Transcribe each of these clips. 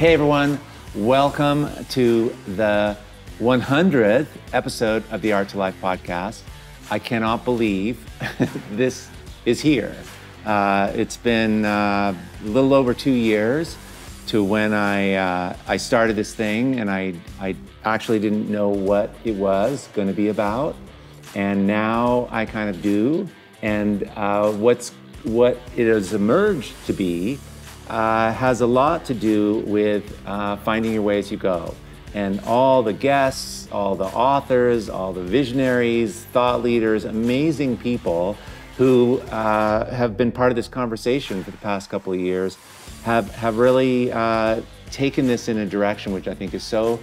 Hey everyone, welcome to the 100th episode of the Art to Life podcast. I cannot believe this is here. It's been a little over 2 years to when I started this thing, and I actually didn't know what it was going to be about, and now I kind of do. And what it has emerged to be has a lot to do with finding your way as you go. And all the guests, all the authors, all the visionaries, thought leaders, amazing people who have been part of this conversation for the past couple of years have really taken this in a direction which I think is so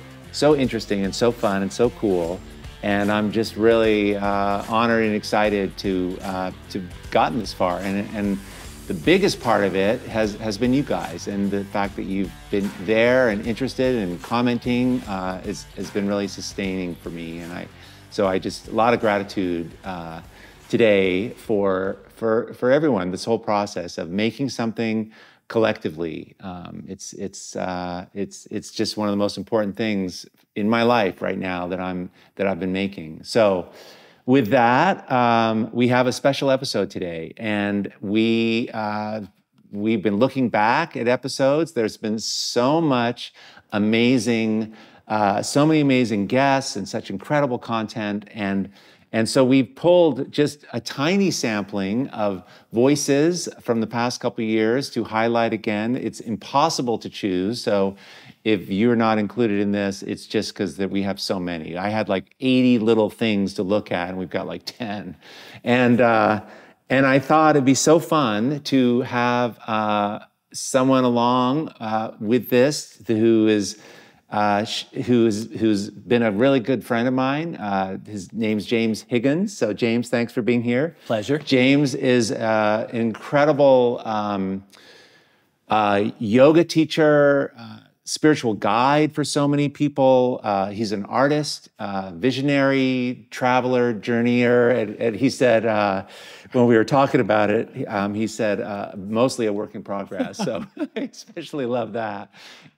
interesting and so fun and so cool. And I'm just really honored and excited to gotten this far. And the biggest part of it has been you guys, and the fact that you've been there and interested and commenting has been really sustaining for me. And so I just, a lot of gratitude today for everyone. This whole process of making something collectively, it's just one of the most important things in my life right now that I've been making. So with that, we have a special episode today, and we've been looking back at episodes. There's been so many amazing guests and such incredible content, and so we've pulled just a tiny sampling of voices from the past couple of years to highlight again. It's impossible to choose, so if you're not included in this, it's just because we have so many. I had like 80 little things to look at, and we've got like 10. And I thought it'd be so fun to have someone along with this who's been a really good friend of mine. His name's James Higgins. So James, thanks for being here. Pleasure. James is an incredible yoga teacher, spiritual guide for so many people. He's an artist, visionary, traveler, journeyer. And he said, when we were talking about it, he said, mostly a work in progress. So I especially love that.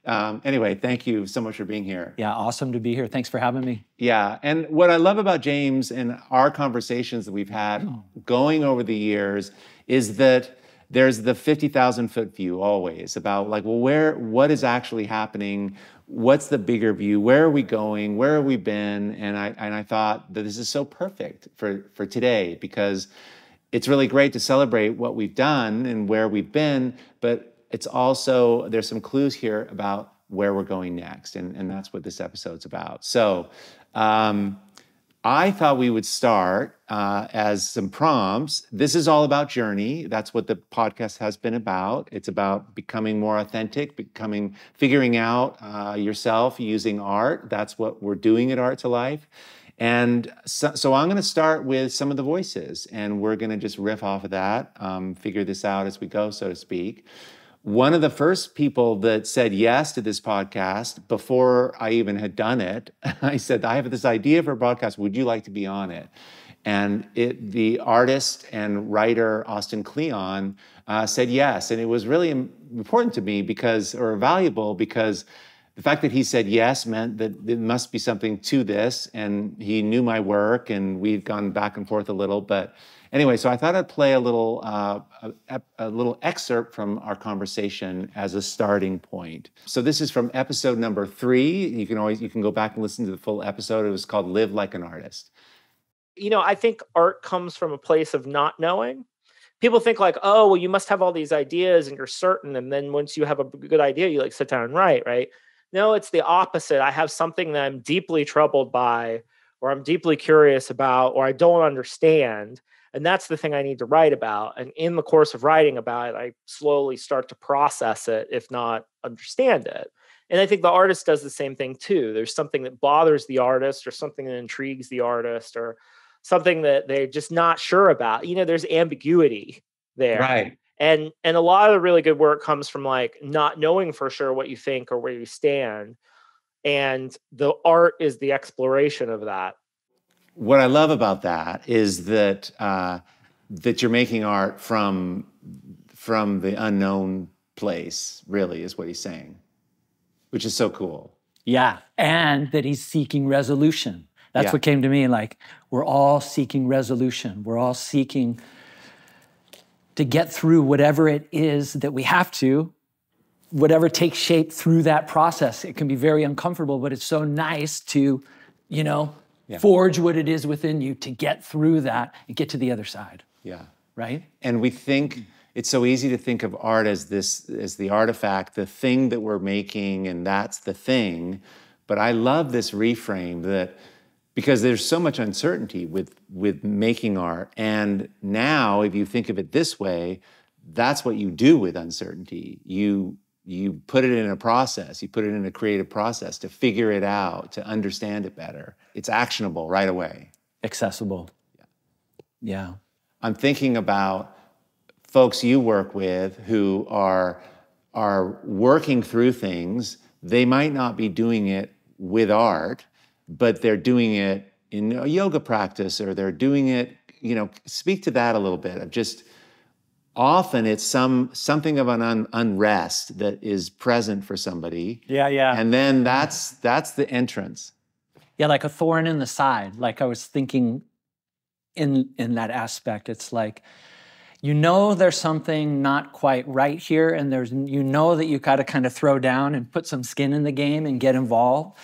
Anyway, thank you so much for being here. Yeah, awesome to be here. Thanks for having me. Yeah, and what I love about James and our conversations that we've had going over the years is that there's the 50,000-foot view always about like, well, what is actually happening? What's the bigger view? Where are we going? Where have we been? And I thought that this is so perfect for today, because it's really great to celebrate what we've done and where we've been, but it's also, there's some clues here about where we're going next, and that's what this episode's about. So I thought we would start as some prompts. This is all about journey. That's what the podcast has been about. It's about becoming more authentic, figuring out yourself using art. That's what we're doing at Art to Life. And so I'm going to start with some of the voices, and we're going to just riff off of that, figure this out as we go, so to speak. One of the first people that said yes to this podcast before I even had done it, I said, I have this idea for a podcast. Would you like to be on it? And the artist and writer, Austin Kleon, said yes. And it was really important to me valuable because the fact that he said yes meant that there must be something to this. And he knew my work, and we'd gone back and forth a little. But anyway, so I thought I'd play a little excerpt from our conversation as a starting point. So this is from episode number 3. You can go back and listen to the full episode. It was called Live Like an Artist. You know, I think art comes from a place of not knowing. People think like, oh, well, you must have all these ideas and you're certain. And then once you have a good idea, you like sit down and write, right? No, it's the opposite. I have something that I'm deeply troubled by, or I'm deeply curious about, or I don't understand. And that's the thing I need to write about. And in the course of writing about it, I slowly start to process it, if not understand it. And I think the artist does the same thing too. There's something that bothers the artist, or something that intrigues the artist, or something that they're just not sure about. You know, there's ambiguity there. Right. And a lot of the really good work comes from like not knowing for sure what you think or where you stand. And the art is the exploration of that. What I love about that is that that you're making art from the unknown place, really, is what he's saying. which is so cool. Yeah, and that he's seeking resolution. That's Yeah. what came to me, like, we're all seeking resolution. We're all seeking to get through whatever it is that we have to, whatever takes shape through that process. It can be very uncomfortable, but it's so nice to, forge what it is within you to get through that and get to the other side. Yeah. Right? And we think, it's so easy to think of art as the artifact, the thing that we're making, and that's the thing. But I love this reframe that, because there's so much uncertainty with making art. And now, if you think of it this way, that's what you do with uncertainty. You put it in a process, you put it in a creative process to figure it out, to understand it better. It's actionable right away. Accessible. Yeah. I'm thinking about folks you work with who are working through things. They might not be doing it with art, but they're doing it in a yoga practice, or they're doing it, speak to that a little bit of just, often it's something of an unrest that is present for somebody. Yeah. And then that's the entrance. Yeah, like a thorn in the side. Like I was thinking in that aspect, it's like, there's something not quite right here, and that you got to kind of throw down and put some skin in the game and get involved.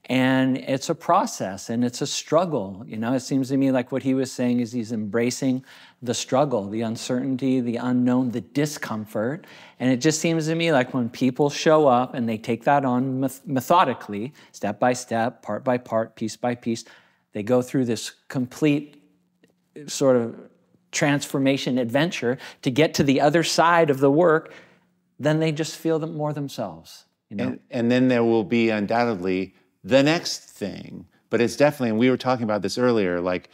And it's a process and it's a struggle. It seems to me like what he was saying is he's embracing the struggle, the uncertainty, the unknown, the discomfort. And it just seems to me like when people show up and they take that on methodically, step by step, part by part, piece by piece, they go through this complete sort of transformation adventure to get to the other side of the work, then they just feel more themselves. And then there will be undoubtedly the next thing. But it's definitely, and we were talking about this earlier, like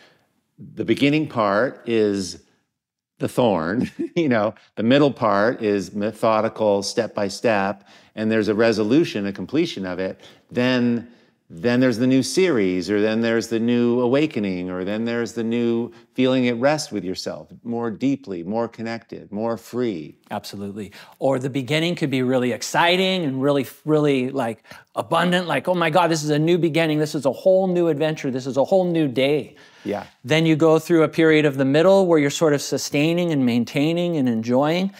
the beginning part is the thorn, the middle part is methodical, step by step, and there's a resolution, a completion of it. Then there's the new series, or then there's the new awakening, or then there's the new feeling at rest with yourself, more deeply, more connected, more free. Absolutely. Or the beginning could be really exciting and really, really like abundant, like, oh my God, this is a new beginning. This is a whole new adventure. This is a whole new day. Yeah. Then you go through a period of the middle where you're sort of sustaining and maintaining and enjoying.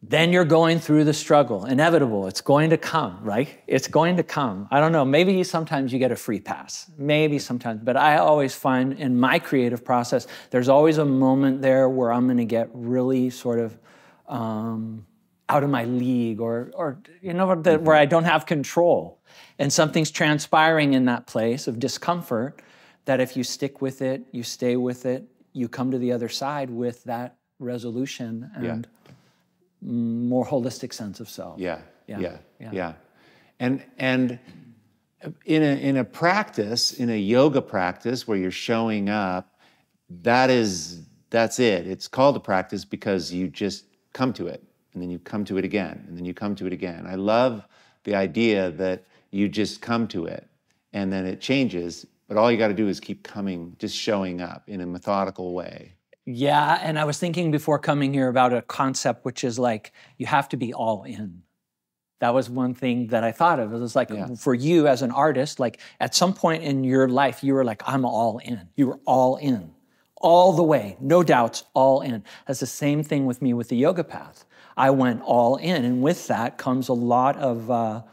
Then you're going through the struggle, inevitable. It's going to come, right? It's going to come. I don't know, maybe sometimes you get a free pass, maybe sometimes, but I always find in my creative process, there's always a moment there where I'm gonna get really sort of out of my league or where I don't have control. And something's transpiring in that place of discomfort that if you stick with it, you stay with it, you come to the other side with that resolution and more holistic sense of self. Yeah. And in a practice, in a yoga practice where you're showing up, that's it. It's called a practice because you just come to it, and then you come to it again, and then you come to it again. I love the idea that you just come to it, and then it changes, but all you got to do is keep coming, just showing up in a methodical way. Yeah, and I was thinking before coming here about a concept which is like, you have to be all in. That was one thing that I thought of. It was like, for you as an artist, like at some point in your life, you were like, I'm all in. You were all in, all the way, no doubts, all in. That's the same thing with me with the yoga path. I went all in, and with that comes a lot of,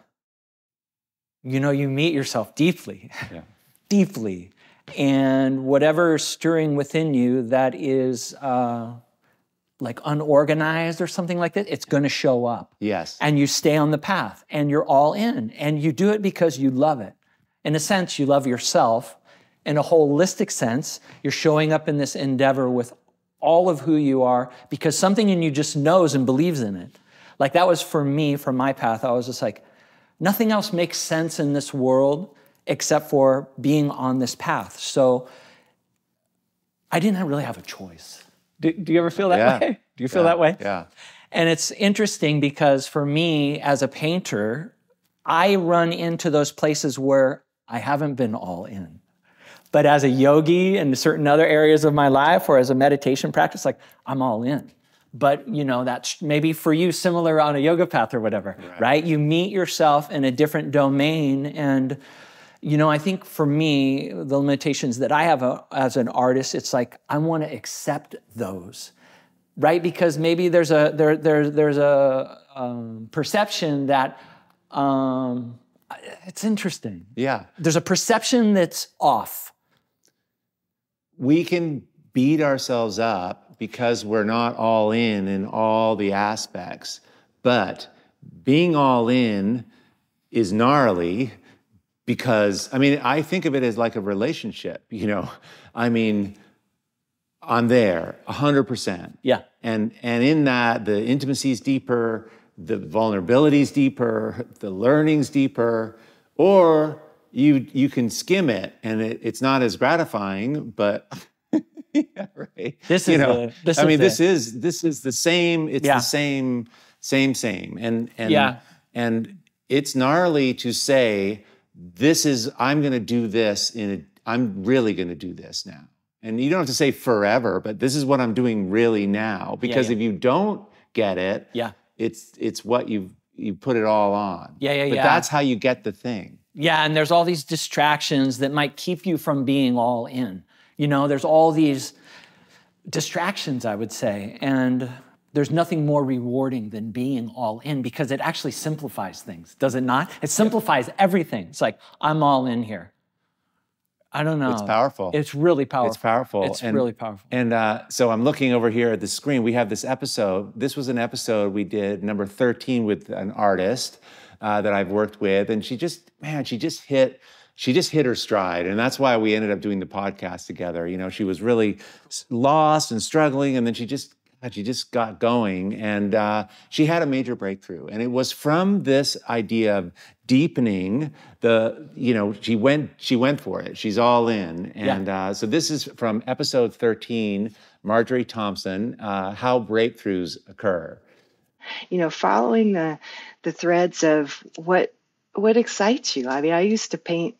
you meet yourself deeply, deeply. And whatever is stirring within you that is like unorganized or something like that, it's going to show up. Yes. And you stay on the path, and you're all in. And you do it because you love it. In a sense, you love yourself. In a holistic sense, you're showing up in this endeavor with all of who you are because something in you just knows and believes in it. Like that was for me, for my path, I was just like, nothing else makes sense in this world except for being on this path. So I didn't really have a choice. Do you ever feel that way? Do you feel that way? Yeah. And it's interesting because for me as a painter, I run into those places where I haven't been all in. But as a yogi in certain other areas of my life or as a meditation practice, like I'm all in. but that's maybe for you similar on a yoga path or whatever, right? You meet yourself in a different domain. And, I think for me, the limitations that I have as an artist, it's like, I want to accept those, right? Because maybe there's a perception that, it's interesting. Yeah. There's a perception that's off. We can beat ourselves up because we're not all in all the aspects. But being all in is gnarly because, I think of it as like a relationship, I'm there 100%. Yeah. And in that, the intimacy is deeper, the vulnerability is deeper, the learning's deeper, or you can skim it and it's not as gratifying, but yeah, right. This is the same. It's the same. And it's gnarly to say, I'm going to do this I'm really going to do this now. And you don't have to say forever, but this is what I'm doing really now. Because if you don't get it, it's what you put it all on. But that's how you get the thing. Yeah, and there's all these distractions that might keep you from being all in. There's all these distractions, I would say, and there's nothing more rewarding than being all in because it actually simplifies things, does it not? It simplifies everything. It's like, I'm all in here. I don't know. It's powerful. It's really powerful. It's powerful. It's really powerful. And so I'm looking over here at the screen. We have this episode. This was an episode we did, number 13, with an artist that I've worked with. And she just hit her stride. And that's why we ended up doing the podcast together. She was really lost and struggling. And then she just got going, and she had a major breakthrough. And it was from this idea of deepening she went for it. She's all in. And so this is from episode 13, Marjorie Thompson, How Breakthroughs Occur. Following the threads of what excites you. I used to paint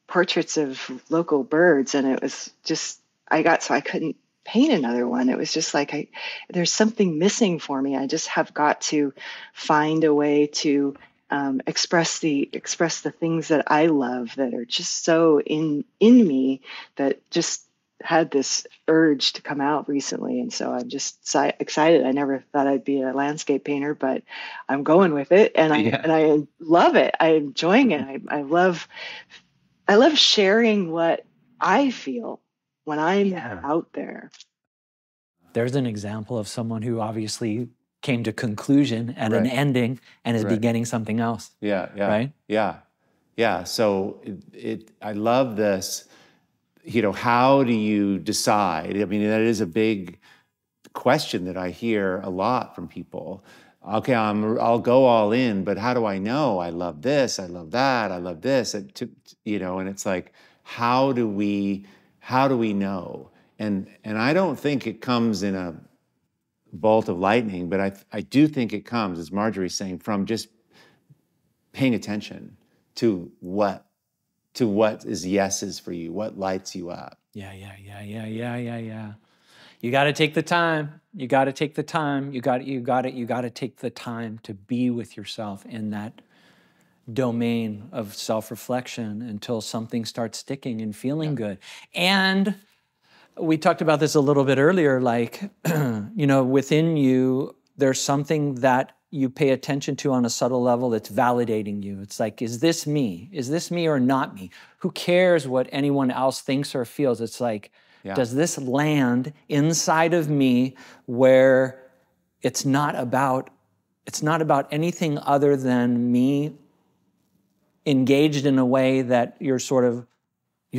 portraits of local birds, and it was just, I couldn't paint another one. It was just like, there's something missing for me. I just have got to find a way to express the things that I love that are just so in me, that just had this urge to come out recently. And so I'm just excited. I never thought I'd be a landscape painter, but I'm going with it. And I love it. I'm enjoying it. I love sharing what I feel when I'm out there. There's an example of someone who obviously came to conclusion and an ending and is beginning something else. Yeah. Right? Yeah. So I love this. How do you decide? That is a big question that I hear a lot from people. Okay, I'll go all in, but how do I know? I love this, I love that, I love this. And it's like, how do we know? And I don't think it comes in a bolt of lightning, but I do think it comes, as Marjorie's saying, from just paying attention to what is yeses for you, what lights you up. Yeah. You got to take the time. You got to take the time. You got to take the time to be with yourself in that domain of self-reflection until something starts sticking and feeling good. And we talked about this a little bit earlier, like, within you, there's something that you pay attention to on a subtle level that's validating you. It's like, is this me? Is this me or not me? Who cares what anyone else thinks or feels? It's like, does this land inside of me where it's not about anything other than me engaged in a way that you're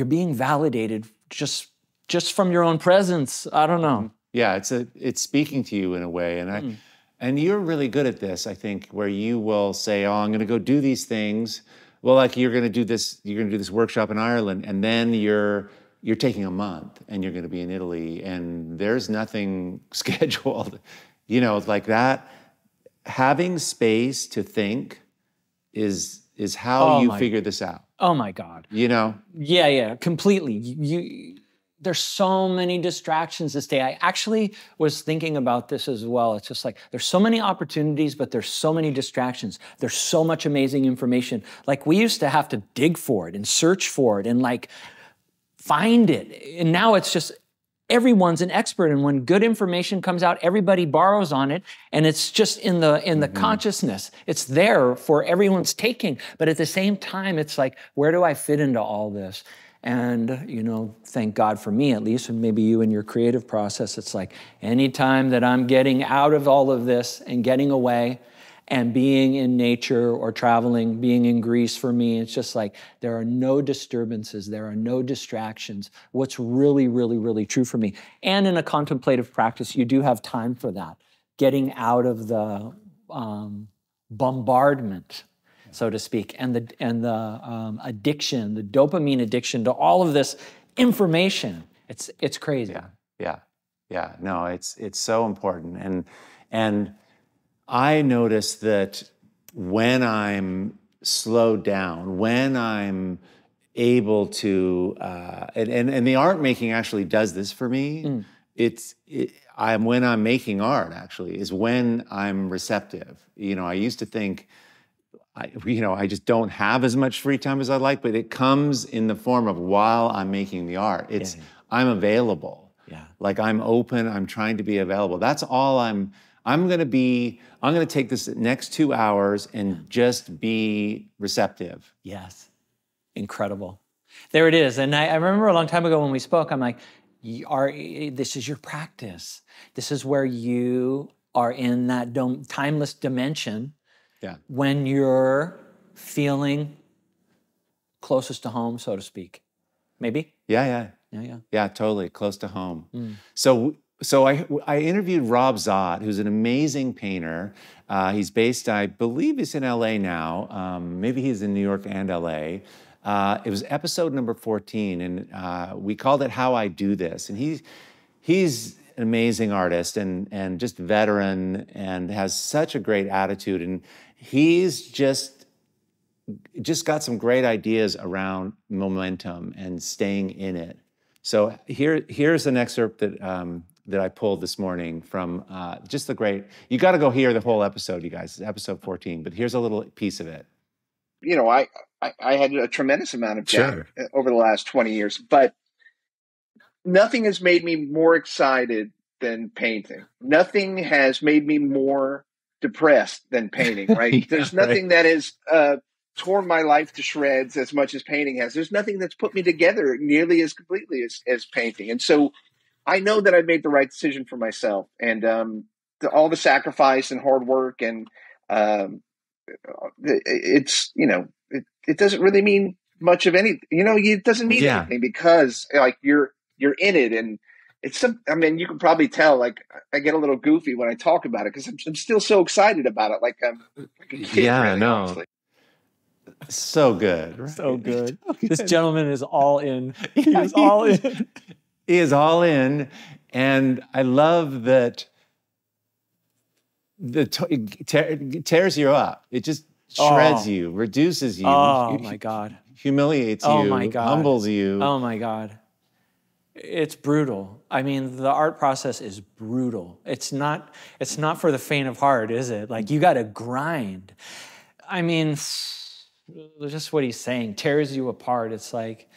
being validated just from your own presence? I don't know. Yeah, it's speaking to you in a way, and you're really good at this, I think, where you will say, "Oh, I'm going to go do these things." Well, like you're going to do this workshop in Ireland, and then you're taking a month, and you're going to be in Italy, and there's nothing scheduled. It's like that. Having space to think is how you figure this out. Oh my God. Yeah, completely. there's so many distractions this day. I actually was thinking about this as well. It's just like, there's so many opportunities, but there's so many distractions. There's so much amazing information. Like, we used to have to dig for it and search for it and like find it. And now it's just, everyone's an expert. And when good information comes out, everybody borrows on it. And it's just in the consciousness. It's there for everyone's taking. But at the same time, it's like, where do I fit into all this? And, you know, thank God for me, at least, and maybe you in your creative process, it's like anytime that I'm getting out of all of this and getting away and being in nature or traveling, being in Greece for me, it's just like there are no disturbances, there are no distractions. What's really, really, really true for me. And in a contemplative practice, you do have time for that, getting out of the bombardment, so to speak, and the addiction, the dopamine addiction to all of this information. It's crazy. Yeah. No, it's so important. And I notice that when I'm slowed down, when I'm able to, and the art making actually does this for me. When I'm making art actually is when I'm receptive. You know, I used to think, I just don't have as much free time as I'd like, but it comes in the form of while I'm making the art. I'm available. Yeah. Like I'm open, I'm trying to be available. That's all I'm gonna take this next 2 hours and just be receptive. Yes, incredible. There it is. And I remember a long time ago when we spoke, I'm like, this is your practice. This is where you are in that timeless dimension. Yeah. When you're feeling closest to home, so to speak. Maybe? Yeah, totally. Close to home. So I interviewed Rob Zott, who's an amazing painter. He's based, I believe he's in LA now. Maybe he's in New York and LA. It was episode number 14, and we called it How I Do This. And he's an amazing artist and just veteran and has such a great attitude. And he's just got some great ideas around momentum and staying in it. So here's an excerpt that I pulled this morning from just the great, you got to go hear the whole episode, you guys, it's episode 14, but here's a little piece of it. You know, I had a tremendous amount of doubt over the last 20 years, but nothing has made me more excited than painting. Nothing has made me more depressed than painting, right? There's nothing that has torn my life to shreds as much as painting has. There's nothing that's put me together nearly as completely as painting. And so I know that I made the right decision for myself, and all the sacrifice and hard work, and it's, you know, it doesn't really mean much of anything. You know, it doesn't mean anything because like you're in it, and it's I mean, you can probably tell. Like I get a little goofy when I talk about it because I'm still so excited about it. Like I'm like a kid. Yeah, really, no. honestly. So good. Right? So good. This gentleman is all in. He is all in. He is all in, and I love that it tears you up. It just shreds you, reduces you. Oh my God. Humiliates you. Oh my God. Humbles you. Oh my God. It's brutal. I mean, the art process is brutal. It's not for the faint of heart, is it? Like you got to grind. I mean, just what he's saying tears you apart. It's like,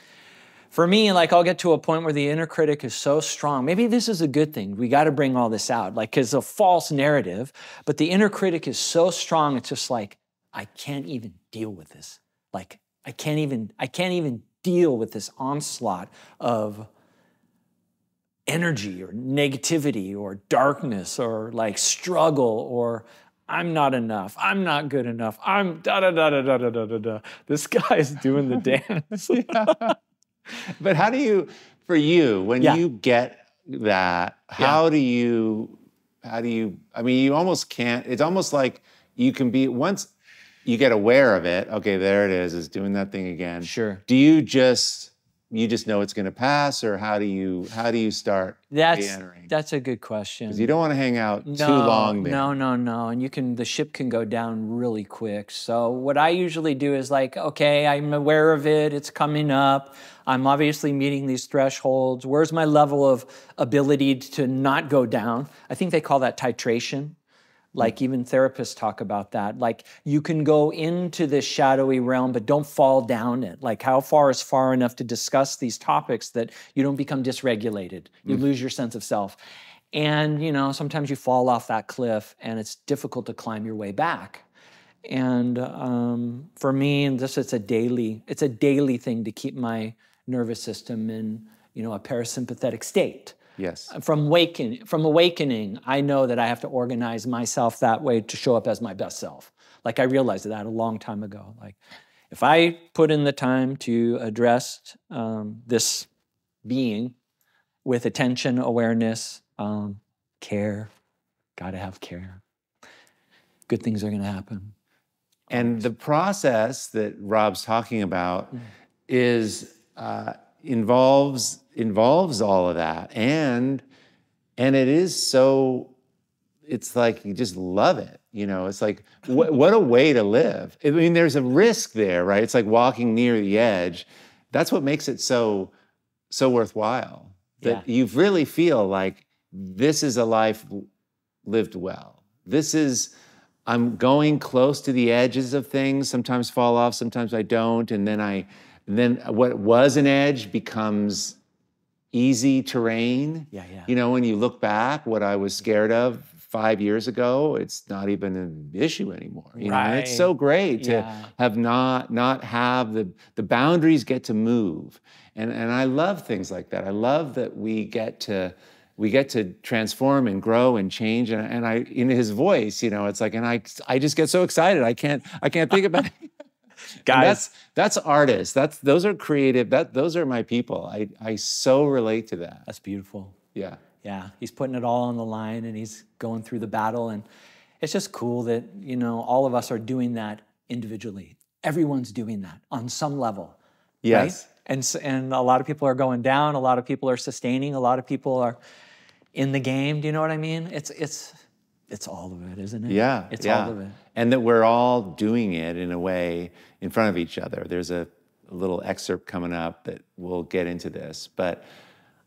for me, like I'll get to a point where the inner critic is so strong. Maybe this is a good thing. We got to bring all this out, like, because a false narrative. But the inner critic is so strong. It's just like I can't even deal with this. Like I can't even deal with this onslaught of energy or negativity or darkness or like struggle or I'm not enough. I'm not good enough. I'm da-da-da-da-da-da-da-da. This guy is doing the dance. But how do you, for you, when you get that, how do you, I mean, you almost can't, it's almost like you can be, once you get aware of it, okay, there it is, it's doing that thing again. Sure. Do you just you just know it's going to pass, or how do you start re-entering? That's a good question. Because you don't want to hang out too long there. No. And the ship can go down really quick. So what I usually do is like, okay, I'm aware of it. It's coming up. I'm obviously meeting these thresholds. Where's my level of ability to not go down? I think they call that titration. Like even therapists talk about that. Like you can go into this shadowy realm, but don't fall down it. Like how far is far enough to discuss these topics that you don't become dysregulated. You lose your sense of self. And sometimes you fall off that cliff and it's difficult to climb your way back. And for me, it's a daily thing to keep my nervous system in, a parasympathetic state. Yes. From awakening, I know that I have to organize myself that way to show up as my best self. Like I realized that a long time ago. Like if I put in the time to address this being with attention, awareness, care, gotta have care, good things are gonna happen. And the process that Rob's talking about is involves all of that, and it is so. It's like you just love it, It's like what a way to live. I mean, there's a risk there, right? It's like walking near the edge. That's what makes it so worthwhile. That you really feel like this is a life lived well. I'm going close to the edges of things. Sometimes fall off, sometimes I don't, and then what was an edge becomes easy terrain. Yeah. When you look back, what I was scared of 5 years ago, it's not even an issue anymore. Right. It's so great to have not have the boundaries get to move. And I love things like that. I love that we get to transform and grow and change. And I, in his voice, it's like, and I just get so excited. I can't think about it. Guys, that's artists. Those are creative. Those are my people. I so relate to that. That's beautiful. Yeah. Yeah. He's putting it all on the line and he's going through the battle. And it's just cool that, all of us are doing that individually. Everyone's doing that on some level. Yes. Right? And a lot of people are going down. A lot of people are sustaining. A lot of people are in the game. Do you know what I mean? It's all of it, isn't it? Yeah. It's all of it. And that we're all doing it in a way in front of each other. There's a little excerpt coming up that we'll get into this. But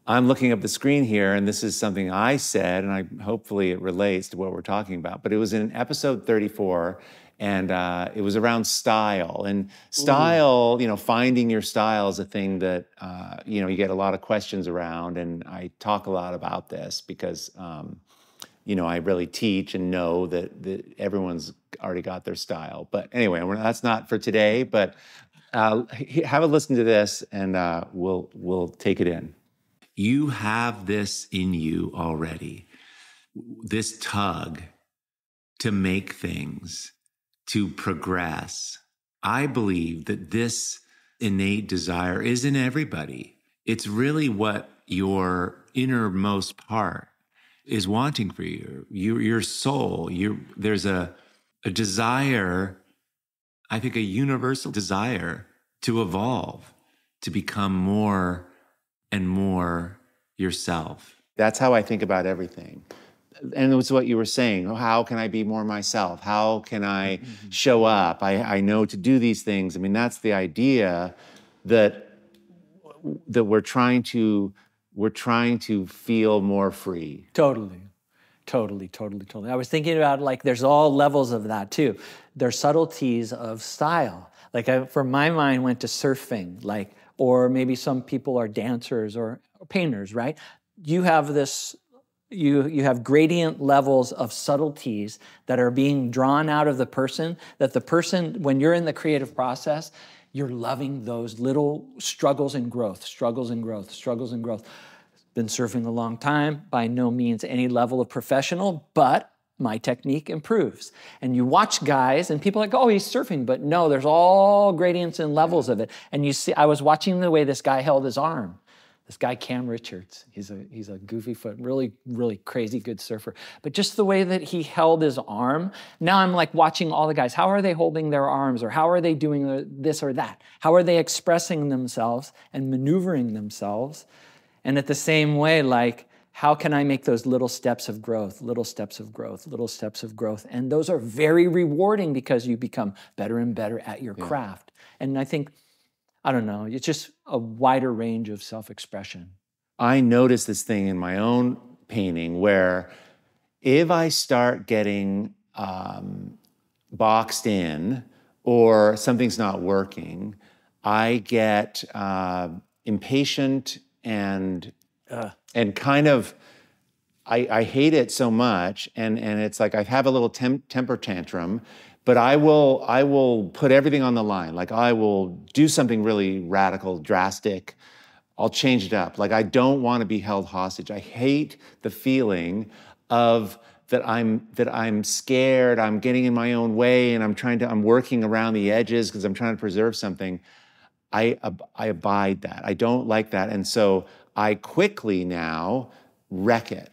I'm looking up the screen here, and this is something I said, and hopefully it relates to what we're talking about. But it was in episode 34, and it was around style. And style, finding your style is a thing that, you get a lot of questions around. And I talk a lot about this because, I really teach and know that everyone's already got their style. But anyway, that's not for today, but have a listen to this and we'll take it in. You have this in you already, this tug to make things, to progress. I believe that this innate desire is in everybody. It's really what your innermost part is wanting for you, your soul. There's a desire, I think a universal desire to evolve, to become more and more yourself. That's how I think about everything. And it was what you were saying. How can I be more myself? How can I show up? I know to do these things. I mean, that's the idea that we're trying to feel more free. Totally. I was thinking about there's all levels of that too. There's subtleties of style. For my mind went to surfing, or maybe some people are dancers or painters, right? You have this, you have gradient levels of subtleties that are being drawn out of the person, that the person, when you're in the creative process, you're loving those little struggles and growth. Been surfing a long time, by no means any level of professional, but my technique improves. And you watch guys and people are like, oh, he's surfing, but no, there's all gradients and levels of it. And you see, I was watching the way this guy held his arm. this guy Cam Richards. He's a goofy foot, really, really crazy good surfer. But just the way that he held his arm, now I'm like watching all the guys. How are they holding their arms, or how are they doing this or that? How are they expressing themselves and maneuvering themselves? And at the same way, like, how can I make those little steps of growth, little steps of growth, little steps of growth? And those are very rewarding because you become better and better at your craft. And I think, I don't know, it's just a wider range of self-expression. I notice this thing in my own painting where if I start getting boxed in or something's not working, I get impatient and kind of, I hate it so much, and it's like I have a little temper tantrum, but I will put everything on the line. Like I will do something really radical, drastic. I'll change it up. Like I don't want to be held hostage. I hate the feeling of that I'm scared, I'm getting in my own way, and I'm working around the edges because I'm trying to preserve something. I abide that. I don't like that, and so I quickly now wreck it.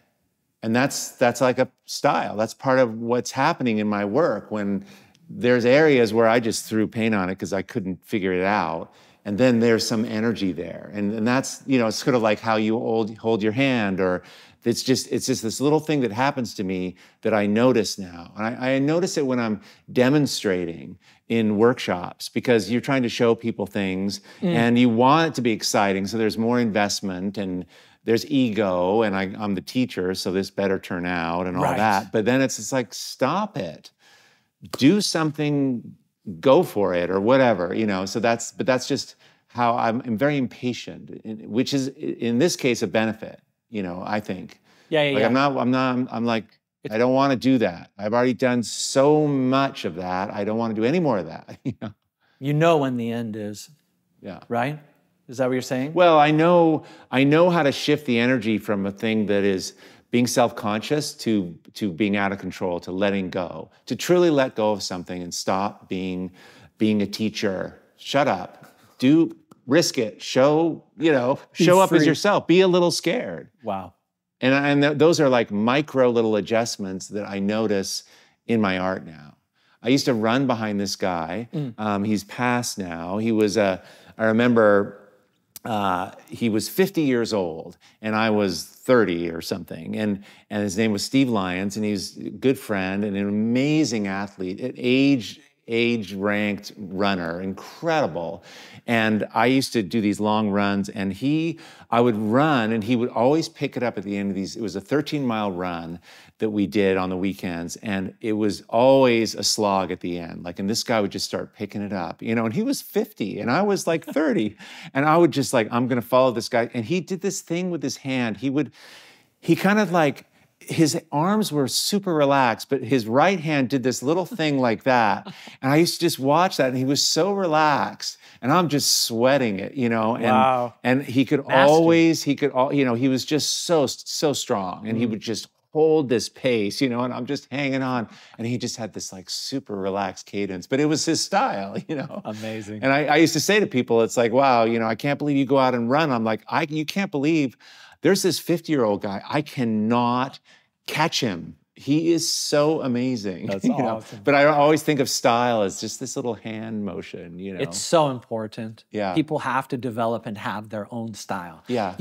And that's like a style. That's part of what's happening in my work when there's areas where I just threw paint on it because I couldn't figure it out. And then there's some energy there. And that's, it's sort of like how you hold your hand, or it's just this little thing that happens to me that I notice now. And I notice it when I'm demonstrating in workshops because you're trying to show people things and you want it to be exciting. So there's more investment and there's ego, and I'm the teacher, so this better turn out and all that. But then it's like, stop it. Do something, go for it, or whatever, So that's just how I'm very impatient, which is in this case a benefit, I think. I'm like, I don't want to do that. I've already done so much of that. I don't want to do any more of that. You know when the end is. Yeah. Right? Is that what you're saying? Well, I know how to shift the energy from a thing that is being self-conscious to being out of control, to letting go, to truly let go of something and stop being a teacher. Shut up. Risk it. Show up as yourself. Be a little scared. Wow. And those are like micro little adjustments that I notice in my art now. I used to run behind this guy. He's passed now. He was I remember he was 50 years old and I was 30 or something. And his name was Steve Lyons, and he's a good friend and an amazing athlete, an age-ranked runner, incredible. And I used to do these long runs, and I would run, and he would always pick it up at the end of these. It was a 13-mile run that we did on the weekends, and it was always a slog at the end. And this guy would just start picking it up, and he was 50, and I was like 30. And I would just I'm going to follow this guy. And he did this thing with his hand. He kind of his arms were super relaxed, but his right hand did this little thing like that. And I used to just watch that, and he was so relaxed, and I'm just sweating it, And, wow. And he could always, he was just so strong, and he would just hold this pace, and I'm just hanging on. And he just had this super relaxed cadence, but it was his style, Amazing. And I used to say to people, it's like, wow, I can't believe you go out and run. I'm like, you can't believe there's this 50-year-old guy. I cannot catch him. He is so amazing. That's awesome. But I always think of style as just this little hand motion, It's so important. Yeah. People have to develop and have their own style. Yeah.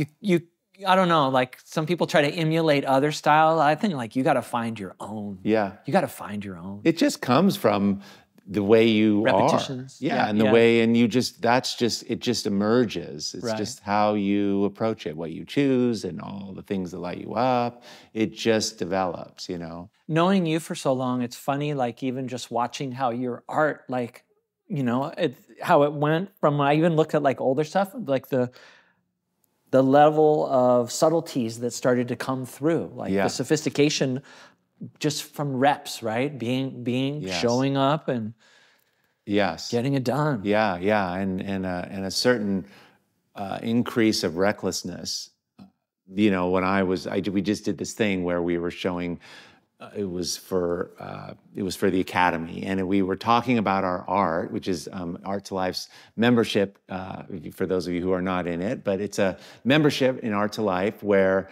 I don't know, some people try to emulate other style. I think you got to find your own. Yeah. You got to find your own. It just comes from the way you repetitions. are. Yeah, and the way, and it just emerges. It's just how you approach it, what you choose, and all the things that light you up. It just develops, Knowing you for so long, it's funny, even just watching how your art, how it went from, when I even look at older stuff, the level of subtleties that started to come through, the sophistication just from reps, right? Being showing up and getting it done. Yeah, and a certain increase of recklessness. When we just did this thing where we were showing it was for the Academy, and we were talking about our art, which is Art to Life's membership. For those of you who are not in it, but it's a membership in Art to Life where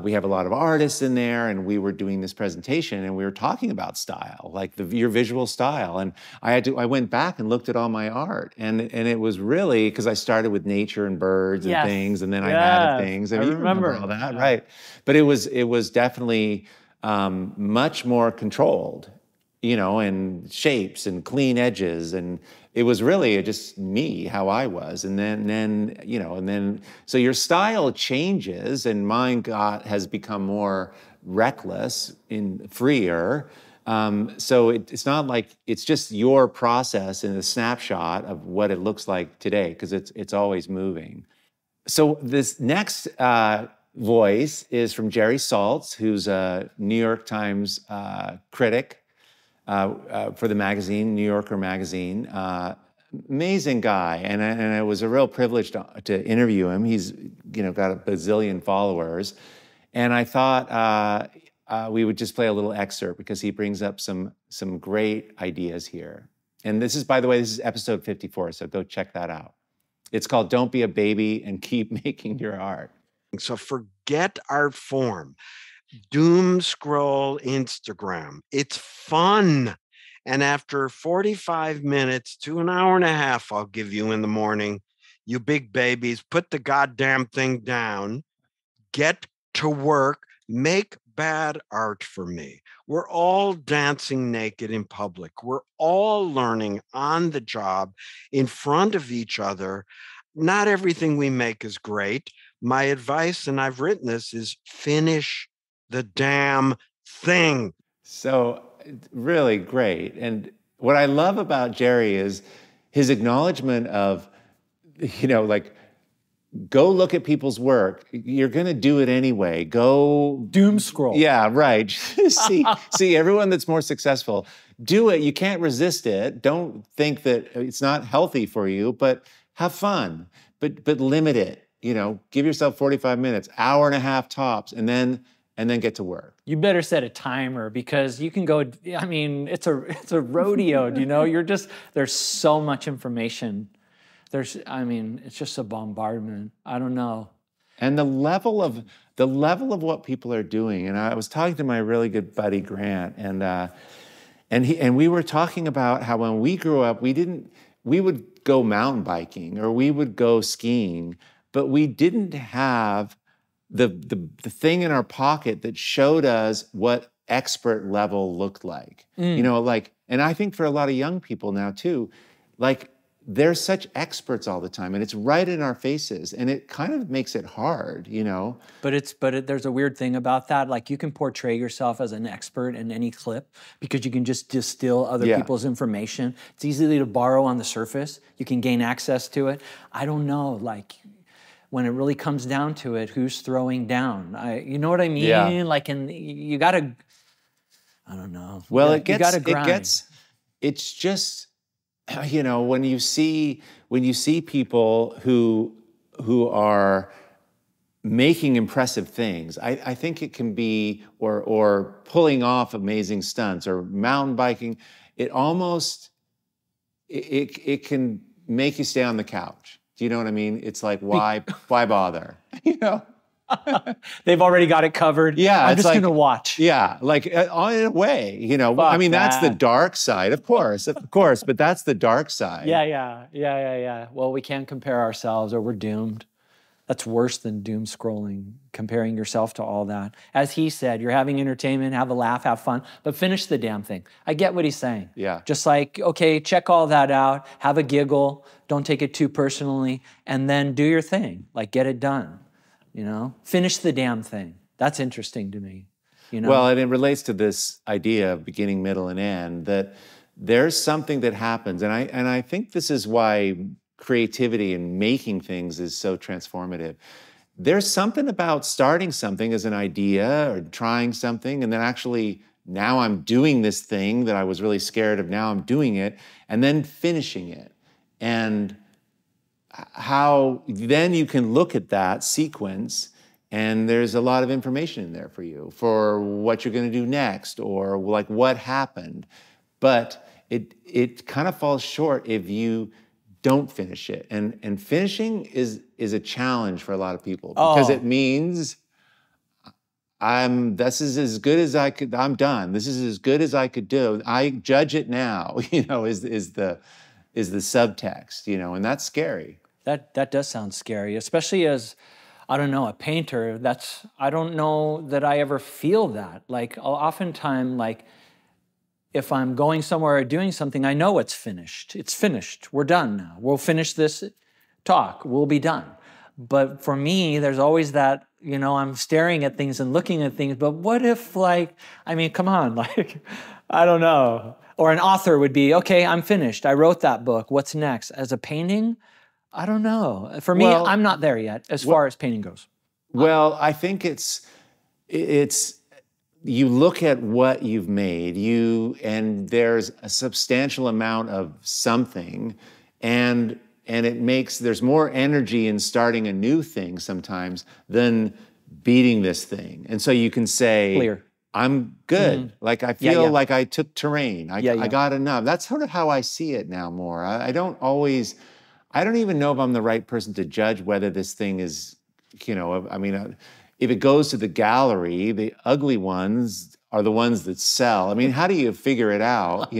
we have a lot of artists in there, and we were doing this presentation, and we were talking about style, like your visual style. And I went back and looked at all my art, and it was really because I started with nature and birds and things, and then I added things. And you remember all that, right? But it was definitely much more controlled, and shapes and clean edges, and it was really just me, how I was. And then so your style changes, and mine has become more reckless and freer. So it's not like it's just your process and a snapshot of what it looks like today, because it's always moving. So this next voice is from Jerry Saltz, who's a New York Times critic for the magazine, New Yorker magazine. Amazing guy, and it was a real privilege to interview him. He's got a bazillion followers, and I thought we would just play a little excerpt because he brings up some great ideas here. And this is, by the way, this is episode 54, so go check that out. It's called "Don't Be a Baby and Keep Making Your Art." So forget art form. Doom scroll Instagram. It's fun. And after 45 minutes to an hour and a half, I'll give you in the morning, you big babies, put the goddamn thing down, get to work, make bad art for me. We're all dancing naked in public. We're all learning on the job in front of each other. Not everything we make is great. My advice, and I've written this, is finish the damn thing. So really great. And what I love about Jerry is his acknowledgement of, like, go look at people's work. You're going to do it anyway. Go doom scroll. Yeah, right. see everyone that's more successful. Do it. You can't resist it. Don't think that it's not healthy for you, but have fun. But limit it. Give yourself 45 minutes, hour and a half tops, and then get to work. You better set a timer, because you can go, it's a rodeo, there's so much information. It's just a bombardment. I don't know. And the level of what people are doing. And I was talking to my really good buddy Grant, and we were talking about how when we grew up, we would go mountain biking or we would go skiing, but we didn't have the thing in our pocket that showed us what expert level looked like. And I think for a lot of young people now too, like, they're such experts all the time, and it's right in our faces, and it kind of makes it hard, But there's a weird thing about that. Like, you can portray yourself as an expert in any clip because you can just distill other people's information. It's easy to borrow on the surface. You can gain access to it. I don't know, like, when it really comes down to it, who's throwing down? You know what I mean? Yeah. Like, and you gotta, I don't know. Well, you gotta grind. It's just, when you see people who are making impressive things, I think it can be, or pulling off amazing stunts or mountain biking, it can make you stay on the couch. Do you know what I mean? It's like, why bother? They've already got it covered. Yeah, I'm just going to watch. Yeah, like in a way, that's the dark side, of course, but that's the dark side. Yeah. Well, we can't compare ourselves, or we're doomed. That's worse than doom scrolling, comparing yourself to all that. As he said, you're having entertainment, have a laugh, have fun, but finish the damn thing. I get what he's saying. Yeah. Just like, okay, check all that out, have a giggle, don't take it too personally, and then do your thing. Like, get it done, Finish the damn thing. That's interesting to me, Well, and it relates to this idea of beginning, middle, and end, that there's something that happens, and I think this is why creativity and making things is so transformative. There's something about starting something as an idea or trying something, and then actually, now I'm doing this thing that I was really scared of, now I'm doing it, and then finishing it. And how then you can look at that sequence And there's a lot of information in there for you for what you're going to do next, or like what happened. But it kind of falls short if you don't finish it. And finishing is a challenge for a lot of people, because it means this is as good as I could, I'm done. This is as good as I could do. I judge it now, is the subtext, and that's scary. That does sound scary, especially as, I don't know, a painter. I don't know that I ever feel that. Like, oftentimes, like, if I'm going somewhere or doing something, I know it's finished. It's finished. We're done now. We'll finish this talk. We'll be done. But for me, there's always that, I'm staring at things and looking at things, but what if, like, come on, like, I don't know. Or an author would be, okay, I'm finished. I wrote that book. What's next? As a painting, I don't know. For me, I'm not there yet as far as painting goes. Well, I think it's you look at what you've made, and there's a substantial amount of something, and there's more energy in starting a new thing sometimes than beating this thing. And so you can say, clear, I'm good. Like, I feel like I took terrain. I got enough. That's sort of how I see it now more. I don't even know if I'm the right person to judge whether this thing is, if it goes to the gallery, the ugly ones are the ones that sell. How do you figure it out?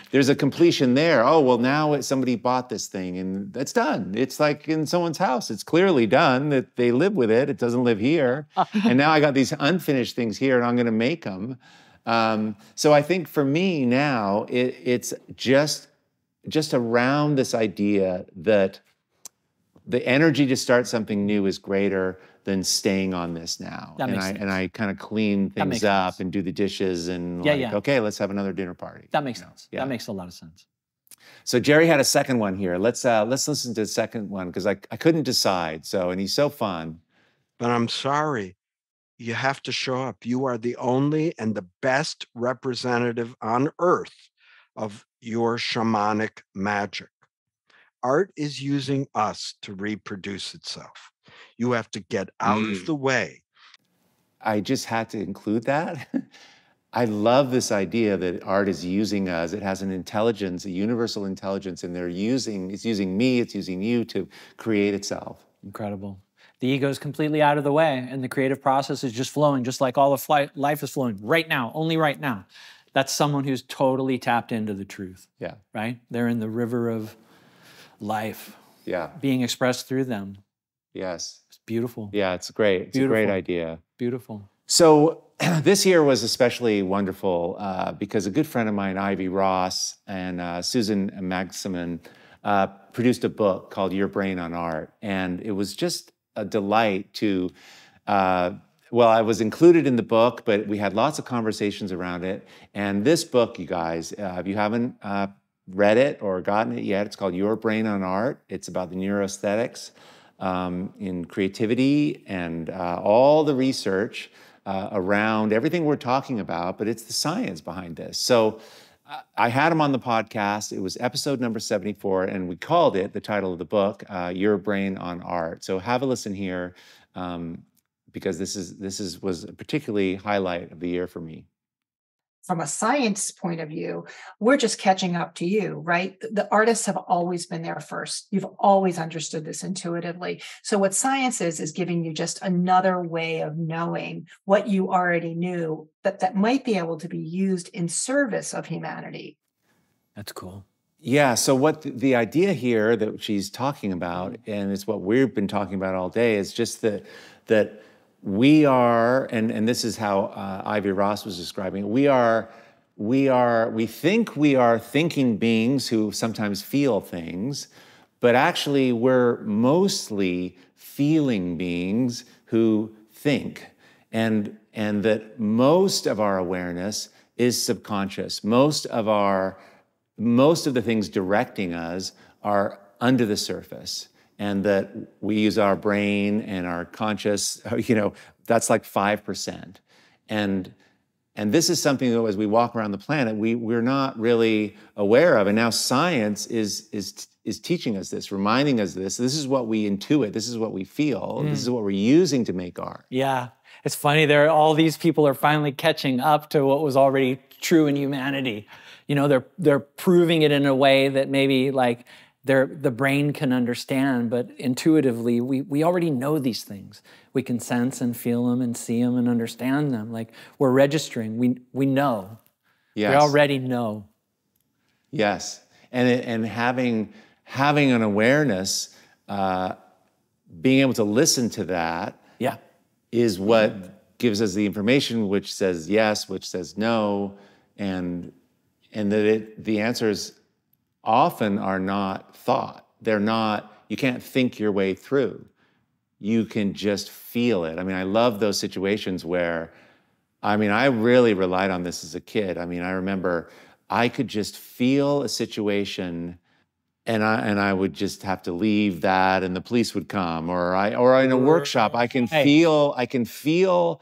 There's a completion there. Oh, well, now somebody bought this thing and it's done. It's like in someone's house. It's clearly done, that they live with it. It doesn't live here. And now I got these unfinished things here and I'm going to make them. So I think for me now, it's just around this idea that the energy to start something new is greater than staying on this now. And I kind of clean things up and do the dishes and okay, let's have another dinner party. That makes sense. Yeah. That makes a lot of sense. So Jerry had a second one here. Let's listen to the second one, because I couldn't decide. And he's so fun. But I'm sorry, you have to show up. You are the only and the best representative on earth of your shamanic magic. Art is using us to reproduce itself. You have to get out of the way. I just had to include that. I love this idea that art is using us. It has an intelligence, a universal intelligence, and it's using me, it's using you to create itself. Incredible. The ego is completely out of the way, and the creative process is just flowing, just like all of life is flowing right now, only right now. That's someone who's totally tapped into the truth. Yeah. Right? They're in the river of life. Yeah. Being expressed through them. Yes. It's beautiful. Yeah, it's great. It's a great idea. Beautiful. So this year was especially wonderful because a good friend of mine, Ivy Ross, and Susan Magsamen produced a book called Your Brain on Art. And it was just a delight to, I was included in the book, but we had lots of conversations around it. And this book, you guys, if you haven't read it or gotten it yet, it's called Your Brain on Art. It's about the neuroaesthetics in creativity and all the research around everything we're talking about, but it's the science behind this. So I had him on the podcast. It was episode number 74, and we called it, the title of the book, Your Brain on Art. So have a listen here, because this was a particularly highlight of the year for me. From a science point of view, we're just catching up to you, right? The artists have always been there first. You've always understood this intuitively. So what science is giving you just another way of knowing what you already knew that might be able to be used in service of humanity. That's cool. Yeah, so what the idea here that she's talking about, and it's what we've been talking about all day, is just that we are, and this is how Ivy Ross was describing it, we think we are thinking beings who sometimes feel things, but actually we're mostly feeling beings who think, and that most of our awareness is subconscious. Most of the things directing us are under the surface. And that we use our brain and our conscious, that's like 5%. And And this is something that as we walk around the planet, we're not really aware of. And now science is teaching us this, reminding us this. This is what we intuit. This is what we feel. This is what we're using to make art. Yeah. It's funny, all these people are finally catching up to what was already true in humanity. You know, they're proving it in a way that maybe like the brain can understand, but intuitively, we already know these things. We can sense and feel them and see them and understand them. Like we're registering, we know. Yes. We already know. Yes, and having an awareness, being able to listen to that, is what gives us the information which says yes, which says no, and that the answers often are not thought. They're not, you can't think your way through. You can just feel it. I mean, I love those situations where, I mean, I really relied on this as a kid. I mean, I remember I could just feel a situation and I would just have to leave that and the police would come, or in a workshop, I can feel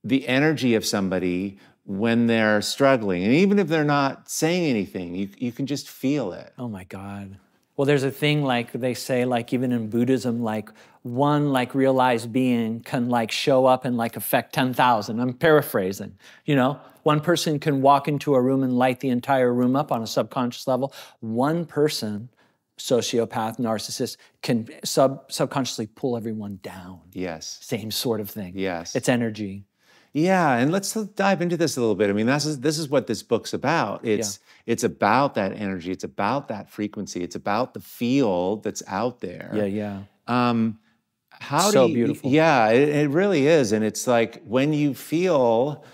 the energy of somebody when they're struggling. And even if they're not saying anything, you can just feel it. Oh my God. Well, there's a thing like they say, like even in Buddhism, like one like realized being can like show up and like affect 10,000. I'm paraphrasing, you know? One person can walk into a room and light the entire room up on a subconscious level. One person, sociopath, narcissist, can subconsciously pull everyone down. Yes. Same sort of thing. Yes. It's energy. Yeah, and let's dive into this a little bit. I mean, this is what this book's about. It's about that energy. It's about that frequency. It's about the field that's out there. Yeah. Beautiful. Yeah, it really is. And it's like when you feel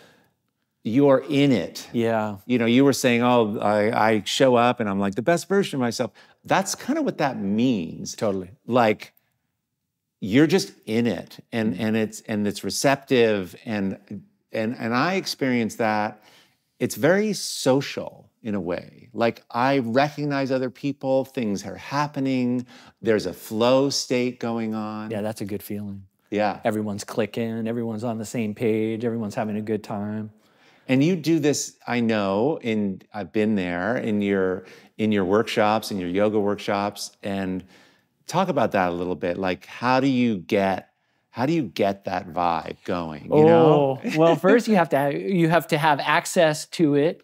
you're in it. Yeah. You know, you were saying, oh, I show up and I'm like the best version of myself. That's kind of what that means. Totally. Like, you're just in it, and it's receptive, and I experience that. It's very social in a way. Like I recognize other people, things are happening, there's a flow state going on. Yeah, that's a good feeling. Yeah. Everyone's clicking, everyone's on the same page, everyone's having a good time. And you do this, I know, I've been there in your workshops, in your yoga workshops, and talk about that a little bit. Like, how do you get that vibe going? You know? Well, first you have to have access to it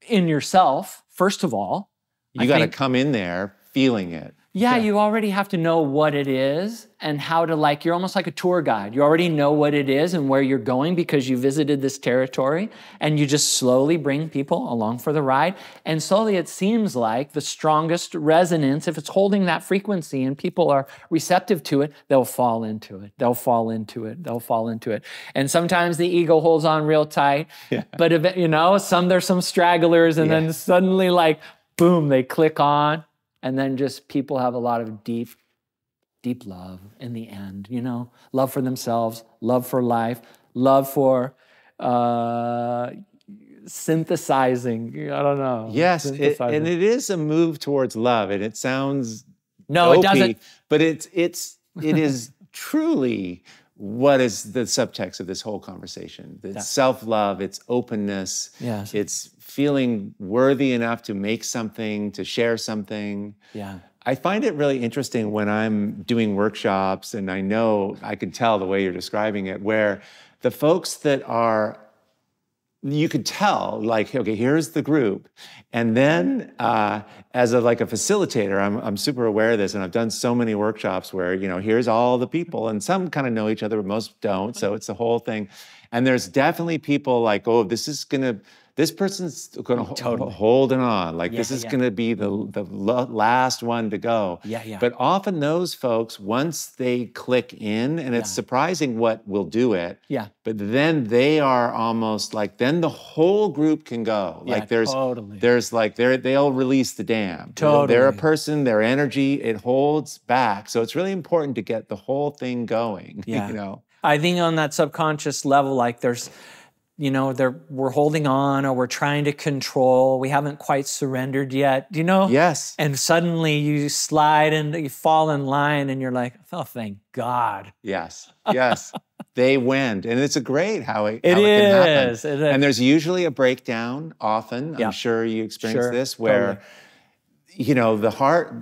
in yourself. First of all, you got to come in there feeling it. Yeah, you already have to know what it is and how to you're almost like a tour guide. You already know what it is and where you're going because you visited this territory, and you just slowly bring people along for the ride. And slowly it seems like the strongest resonance, if it's holding that frequency and people are receptive to it, they'll fall into it. They'll fall into it. They'll fall into it. And sometimes the ego holds on real tight, but there's some stragglers, and then suddenly boom, they click on. And then just people have a lot of deep, deep love in the end, love for themselves, love for life, love for synthesizing. I don't know. Yes, and it is a move towards love, and it sounds it doesn't. But it is truly what is the subtext of this whole conversation. It's self-love, it's openness, it's feeling worthy enough to make something, to share something. Yeah. I find it really interesting when I'm doing workshops, and I know I can tell the way you're describing it, where the folks that are, you could tell, okay, here's the group. And then as a facilitator, I'm super aware of this, and I've done so many workshops where, here's all the people, and some kind of know each other, but most don't, so it's the whole thing. And there's definitely people this person's gonna holding on. This is gonna be the last one to go. Yeah. But often those folks, once they click in, and it's surprising what will do it. Yeah. But then they are almost then the whole group can go. They'll release the dam. Totally. They're a person, their energy, it holds back. So it's really important to get the whole thing going. Yeah. I think on that subconscious level, there's, we're holding on, or we're trying to control. We haven't quite surrendered yet, Yes. And suddenly you slide and you fall in line, and you're like, oh, thank God. Yes. they went. And it's a great how it It can is. happen. And there's usually a breakdown often. Yeah. I'm sure you experience Sure, this where, totally. the heart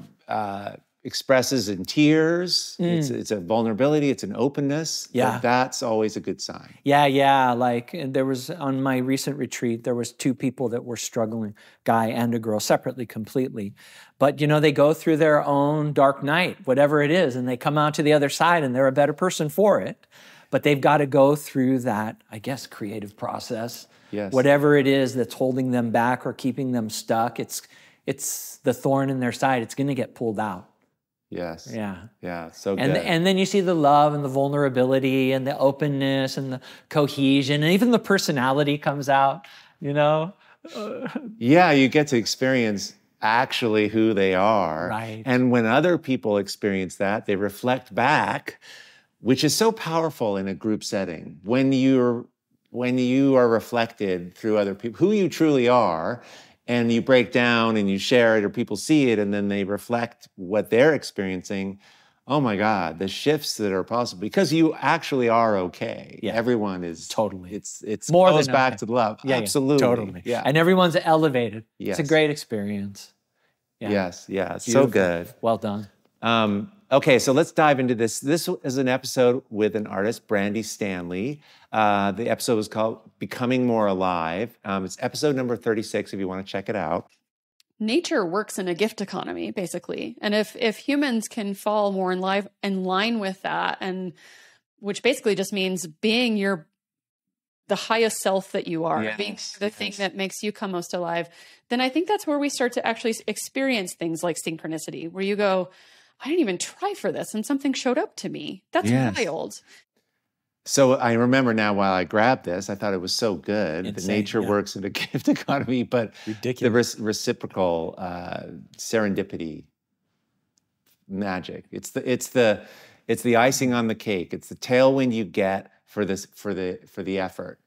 expresses in tears. It's a vulnerability. It's an openness. Yeah. That's always a good sign. Yeah. Like there was on my recent retreat, there was 2 people that were struggling, guy and a girl, separately completely. But they go through their own dark night, whatever it is, and they come out to the other side and they're a better person for it. But they've got to go through that, I guess, creative process. Yes. Whatever it is that's holding them back or keeping them stuck, it's the thorn in their side. It's going to get pulled out. Yes. Yeah. So good. And then you see the love and the vulnerability and the openness and the cohesion and even the personality comes out, Yeah, you get to experience actually who they are. Right. And when other people experience that, they reflect back, which is so powerful in a group setting. When you are reflected through other people, who you truly are, and you break down and you share it or people see it and then they reflect what they're experiencing, oh my God, the shifts that are possible because you actually are okay. Yeah. Everyone is totally. It's More goes than back okay. to the love. Yeah, absolutely. Totally. Yeah. And everyone's elevated. Yes. It's a great experience. Yeah. Yes. So Beautiful. good. Well done. Okay, so let's dive into this. This is an episode with an artist, Brandy Stanley. The episode was called Becoming More Alive. It's episode number 36 if you want to check it out. Nature works in a gift economy, basically. And if humans can fall more in line with that, and which basically just means being the highest self that you are, being the thing that makes you come most alive, then I think that's where we start to actually experience things like synchronicity, where you go, I didn't even try for this and something showed up to me. That's wild. So I remember now while I grabbed this, I thought it was so good. Insane, that nature works in a gift economy, but ridiculous. The reciprocal serendipity magic. It's the icing on the cake. It's the tailwind you get for the effort.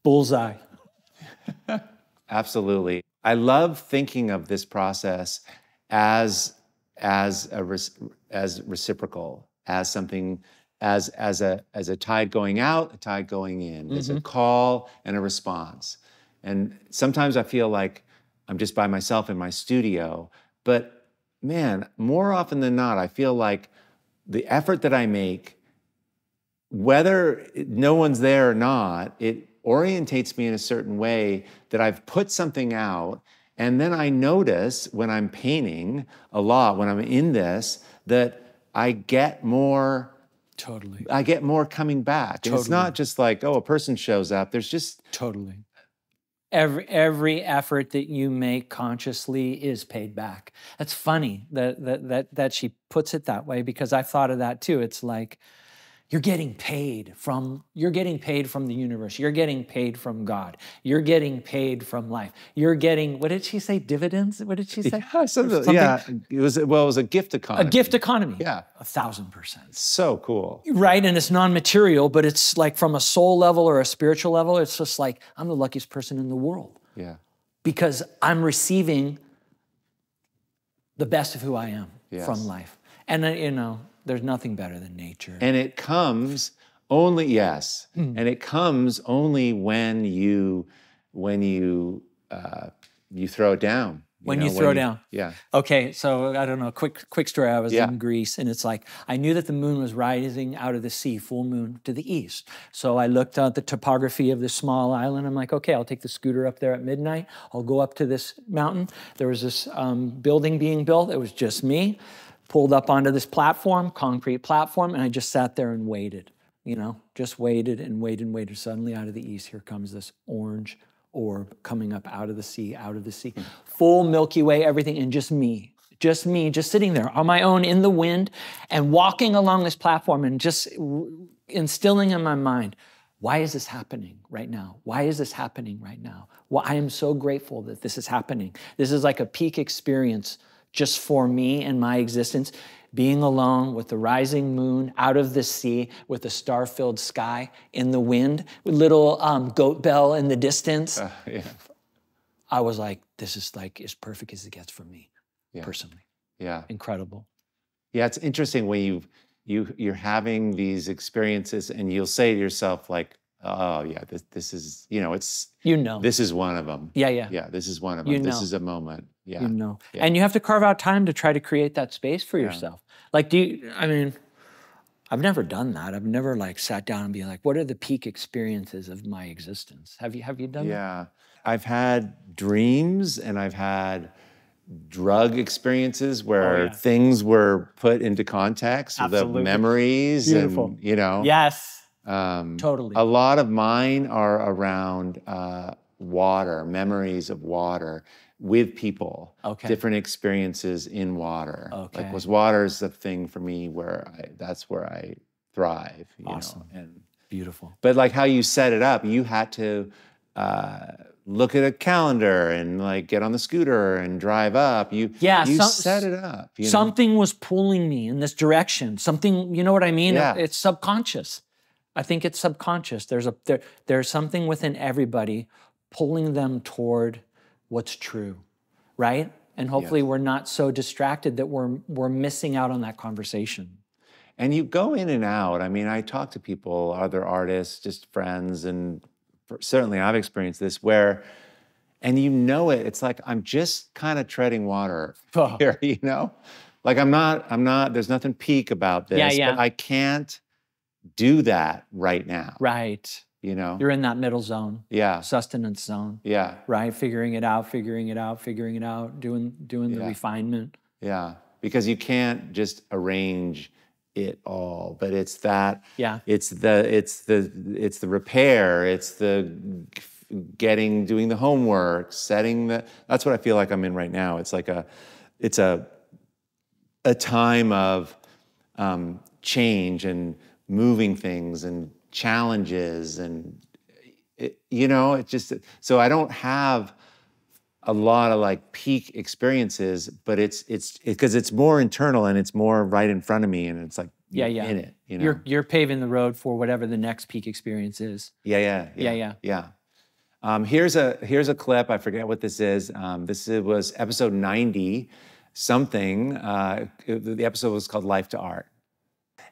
Bullseye. Absolutely. I love thinking of this process as reciprocal, as something, as a tide going out, a tide going in, as a call and a response. And sometimes I feel like I'm just by myself in my studio, but man, more often than not, I feel like the effort that I make, whether no one's there or not, it orientates me in a certain way that I've put something out. And then I notice when I'm painting a lot, when I'm in this, that I get more. Totally. I get more coming back. Totally. And it's not just like, oh, a person shows up. There's just. Totally. Every effort that you make consciously is paid back. That's funny that she puts it that way, because I've thought of that too. It's like, you're getting paid from the universe. You're getting paid from God. You're getting paid from life. You're getting, what did she say? Dividends? What did she say? Yeah, it was a gift economy. A gift economy. Yeah. 1,000%. So cool. Right, and it's non-material, but it's like from a soul level or a spiritual level, it's just like, I'm the luckiest person in the world. Yeah. Because I'm receiving the best of who I am from life. And there's nothing better than nature. And it comes only, and it comes only when you throw it down. When you throw down. Yeah. Okay, so I don't know, quick story. I was in Greece, and it's like, I knew that the moon was rising out of the sea, full moon to the east. So I looked at the topography of this small island. I'm like, okay, I'll take the scooter up there at midnight. I'll go up to this mountain. There was this building being built. It was just me. Pulled up onto this platform, concrete platform, and I just sat there and waited, just waited and waited and waited. Suddenly out of the east, here comes this orange orb coming up out of the sea, full Milky Way, everything, and just me, just sitting there on my own in the wind and walking along this platform and just instilling in my mind, why is this happening right now? Why is this happening right now? Well, I am so grateful that this is happening. This is like a peak experience just for me and my existence, being alone with the rising moon out of the sea, with a star-filled sky in the wind, with little goat bell in the distance. I was like, this is like as perfect as it gets for me, personally. Yeah. Incredible. Yeah, it's interesting when you're having these experiences, and you'll say to yourself like, oh yeah, this is, it's, this is one of them. Yeah. This is one of them. This is a moment. Yeah. Yeah. And you have to carve out time to try to create that space for yourself. Like, I've never done that. I've never like sat down and be like, what are the peak experiences of my existence? Have you done that? Yeah. I've had dreams, and I've had drug experiences where things were put into context. Absolutely. The memories. Beautiful. And, Yes. Totally. A lot of mine are around water, memories of water with people. Okay. Different experiences in water. Okay. Like, water is the thing for me where that's where I thrive. Awesome. And beautiful. But like how you set it up, you had to look at a calendar and like get on the scooter and drive up. You set it up. Something was pulling me in this direction. Something, you know what I mean? Yeah. It's subconscious. I think it's subconscious. There's something within everybody pulling them toward what's true, right? And hopefully we're not so distracted that we're missing out on that conversation. And you go in and out. I mean, I talk to people, other artists, just friends, and certainly I've experienced this where, and it's like, I'm just kind of treading water here, Like I'm not, there's nothing peak about this, but I can't do that right now. Right. You're in that middle zone. Yeah. Sustenance zone. Yeah. Right? Figuring it out, doing the refinement. Yeah. Because you can't just arrange it all, but it's that. Yeah. It's the repair. It's the doing the homework, that's what I feel like I'm in right now. It's like it's a time of change and moving things and challenges, and it's just, so I don't have a lot of like peak experiences, but it's because it's more internal and it's more right in front of me, and it's like in it. You're paving the road for whatever the next peak experience is. Yeah. Here's a clip. I forget what this is. This was episode 90 something. The episode was called Life to Art.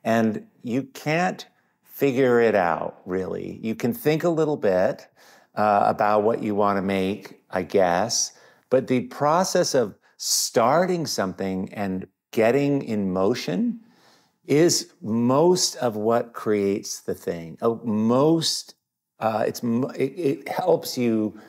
And you can't figure it out, really. You can think a little bit about what you want to make, I guess, but the process of starting something and getting in motion is most of what creates the thing. It helps you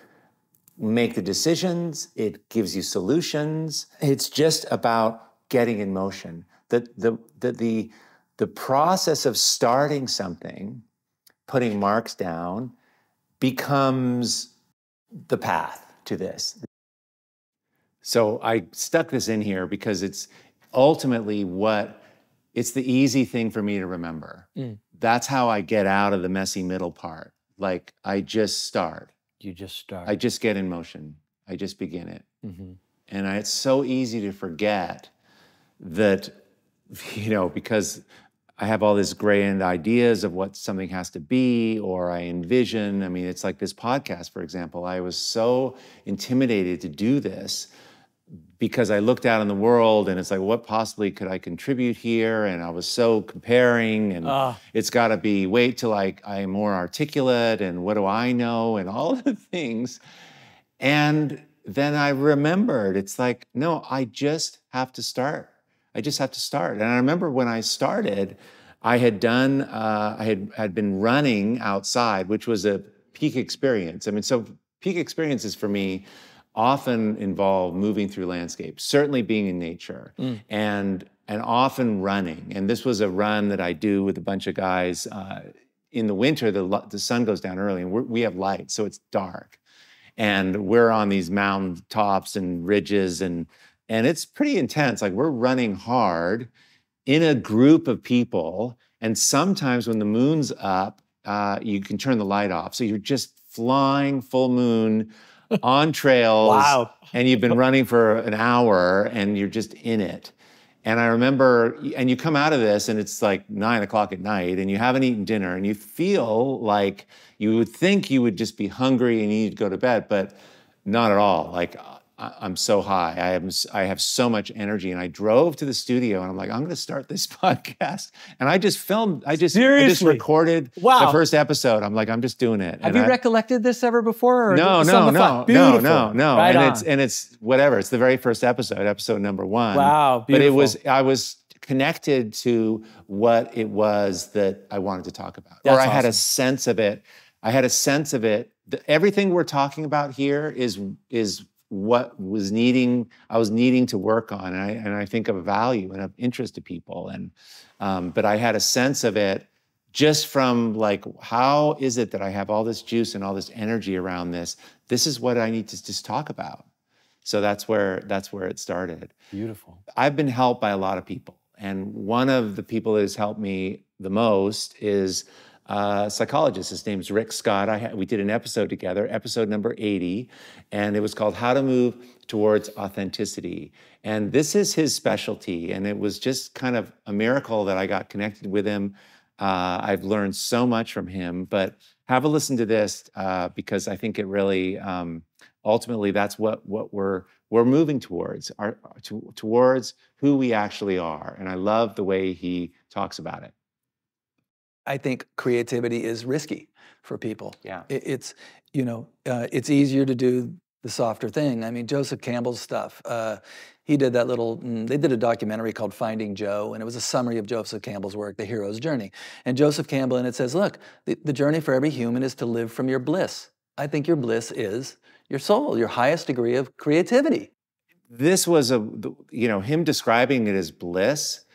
make the decisions. It gives you solutions. It's just about getting in motion. The process of starting something, putting marks down, becomes the path to this. So I stuck this in here because it's ultimately it's the easy thing for me to remember. That's how I get out of the messy middle part. Like, I just start. You just start. I just get in motion. I just begin it. Mm-hmm. And it's so easy to forget that, because I have all these grand ideas of what something has to be, or I envision. I mean, it's like this podcast, for example. I was so intimidated to do this because I looked out in the world and it's like, what possibly could I contribute here? And I was so comparing, and it's got to be, wait till I am more articulate, and what do I know, and all the things. And then I remembered, it's like, no, I just have to start. I just have to start. And I remember when I started, I had been running outside, which was a peak experience. I mean, so peak experiences for me often involve moving through landscapes, certainly being in nature, and often running. And this was a run that I do with a bunch of guys. In the winter, the sun goes down early, and we have light, so it's dark. And we're on these mountain tops and ridges, and it's pretty intense. Like, we're running hard in a group of people. And sometimes when the moon's up, you can turn the light off. So you're just flying full moon on trails. Wow. And you've been running for an hour and you're just in it. And I remember, and you come out of this and it's like 9 o'clock at night and you haven't eaten dinner and you feel like you would think you would just be hungry and you need to go to bed, but not at all. Like, I'm so high. I have so much energy, and I drove to the studio, and I'm like, I'm going to start this podcast, and I just filmed. I just recorded the first episode. I'm like, I'm just doing it. Have you recollected this ever before? Or no. Right and it's whatever. It's the very first episode number 1. Wow, beautiful. But I was connected to what it was that I wanted to talk about, That's or I had a awesome. sense of it. Everything we're talking about here is what I was needing to work on, and I think of value and of interest to people, but I had a sense of it just from like, how is it that I have all this juice and all this energy around this? This is what I need to just talk about. So that's where it started. Beautiful. I've been helped by a lot of people, and one of the people that has helped me the most is a psychologist. His name's Rick Scott. We did an episode together, episode number 80, and it was called How to Move Towards Authenticity. And this is his specialty, and it was just kind of a miracle that I got connected with him. I've learned so much from him, but have a listen to this because I think it really, ultimately, that's what we're moving towards, towards who we actually are. And I love the way he talks about it. I think creativity is risky for people. Yeah. It's it's easier to do the softer thing. I mean, Joseph Campbell's stuff. He did that they did a documentary called Finding Joe, and it was a summary of Joseph Campbell's work, The Hero's Journey. And Joseph Campbell, and it says, look, the journey for every human is to live from your bliss. I think your bliss is your soul, your highest degree of creativity. This was him describing it as bliss,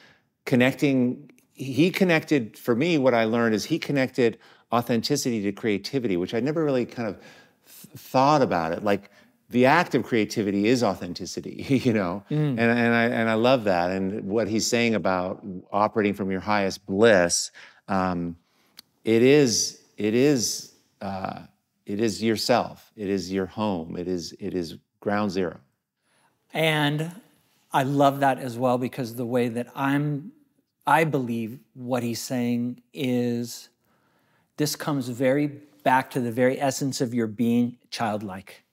he connected, for me, what I learned is he connected authenticity to creativity, which I never really kind of thought about it. Like, the act of creativity is authenticity, and I love that. And what he's saying about operating from your highest bliss, it is yourself. It is your home. It is ground zero. And I love that as well, because the way that I believe what he's saying is this comes very back to the very essence of your being childlike.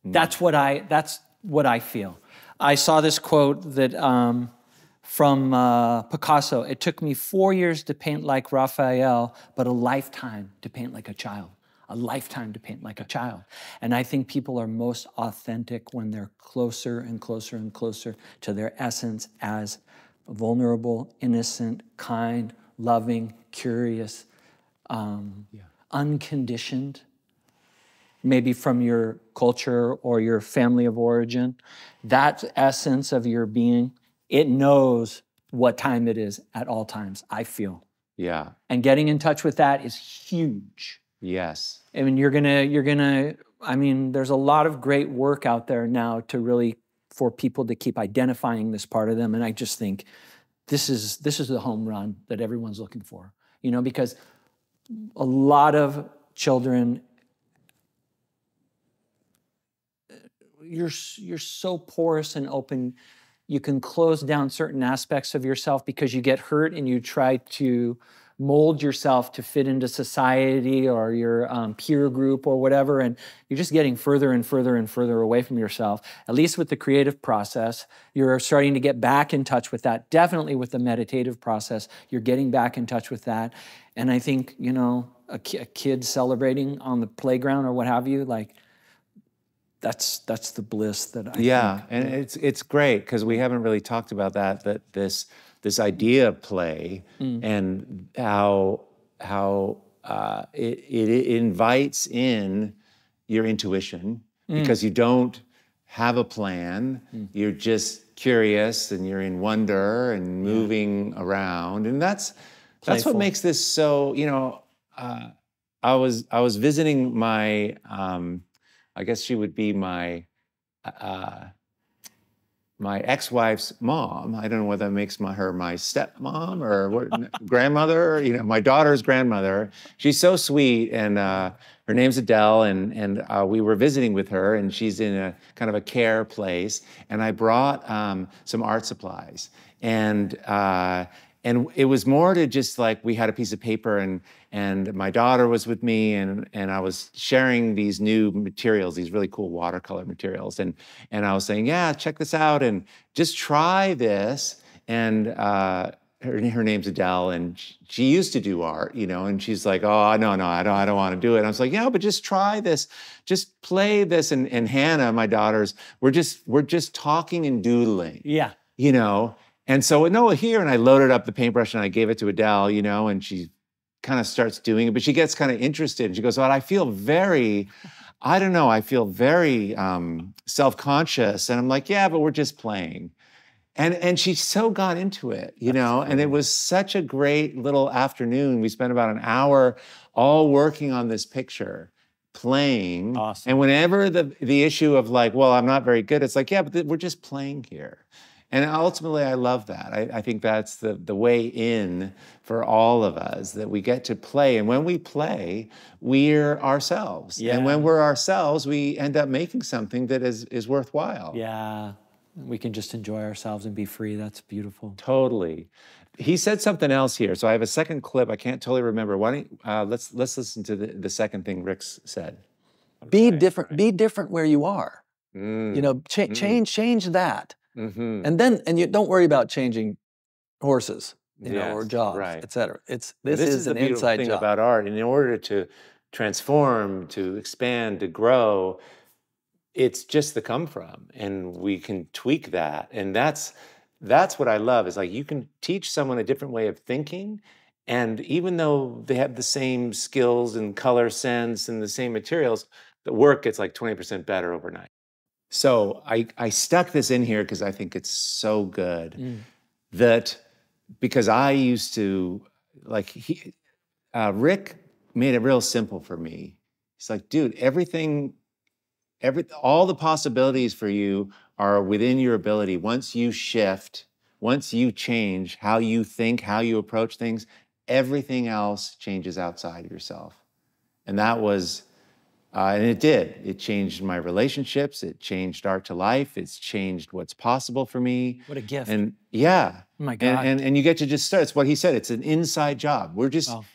That's what I feel. I saw this quote that from Picasso. It took me 4 years to paint like Raphael, but a lifetime to paint like a child. A lifetime to paint like a child. And I think people are most authentic when they're closer and closer and closer to their essence as vulnerable, innocent, kind, loving, curious, unconditioned, maybe from your culture or your family of origin. That essence of your being, it knows what time it is at all times, I feel. Yeah. And getting in touch with that is huge. Yes. I mean, there's a lot of great work out there now for people to keep identifying this part of them. And I just think this is the home run that everyone's looking for, because a lot of children, you're so porous and open. You can close down certain aspects of yourself because you get hurt and you try to mold yourself to fit into society or your peer group or whatever, and you're just getting further and further and further away from yourself. At least with the creative process, you're starting to get back in touch with that. Definitely with the meditative process, you're getting back in touch with that. And I think, a kid celebrating on the playground or what have you, like, that's the bliss that I think. Yeah, and it's great because we haven't really talked about that this idea of play and how it invites in your intuition because you don't have a plan. You're just curious and you're in wonder and moving around, and that's what makes this so. I was visiting my I guess she would be my ex-wife's mom. I don't know whether that makes her my stepmom or what, grandmother, my daughter's grandmother. She's so sweet, and her name's Adele, and we were visiting with her, and she's in a kind of a care place, and I brought some art supplies, and And it was more to just like, we had a piece of paper and my daughter was with me and I was sharing these new materials, these really cool watercolor materials. And I was saying, yeah, check this out and just try this. And her name's Adele, and she used to do art, you know, and she's like, oh, no, I don't want to do it. And I was like, yeah, but just try this, just play this. And Hannah, my daughter's, we're just talking and doodling. Yeah. You know, and so Noah here, and I loaded up the paintbrush and I gave it to Adele, you know, and she kind of starts doing it, but she gets kind of interested. And she goes, well, I feel very self-conscious. And I'm like, yeah, but we're just playing. And she so got into it, you know, and it was such a great little afternoon. We spent about an hour all working on this picture, playing. Awesome. And whenever the issue of like, well, I'm not very good, it's like, yeah, but we're just playing here. And ultimately, I love that. I think that's the way in for all of us, that we get to play. And when we play, we're ourselves. Yeah. And when we're ourselves, we end up making something that is worthwhile. Yeah. We can just enjoy ourselves and be free. That's beautiful. Totally. He said something else here. So I have a second clip. I can't totally remember. Why don't let's listen to the second thing Rick said. Be different. Right. Be different where you are. You know, change that. Mm-hmm. And you don't worry about changing horses, you know, or jobs, right. et cetera. This is an inside thing job. About art. And in order to transform, to expand, to grow, it's just the come from, and we can tweak that. And that's what I love, is like, you can teach someone a different way of thinking, and even though they have the same skills and color sense and the same materials, the work gets like 20% better overnight. So I stuck this in here because I think it's so good, that because I used to, like, Rick made it real simple for me. He's like, dude, all the possibilities for you are within your ability. Once you shift, once you change how you think, how you approach things, everything else changes outside of yourself. And that was, and it did. It changed my relationships. It changed Art to Life. It's changed what's possible for me. What a gift. And yeah. Oh my God. And you get to just start. It's what he said. It's an inside job.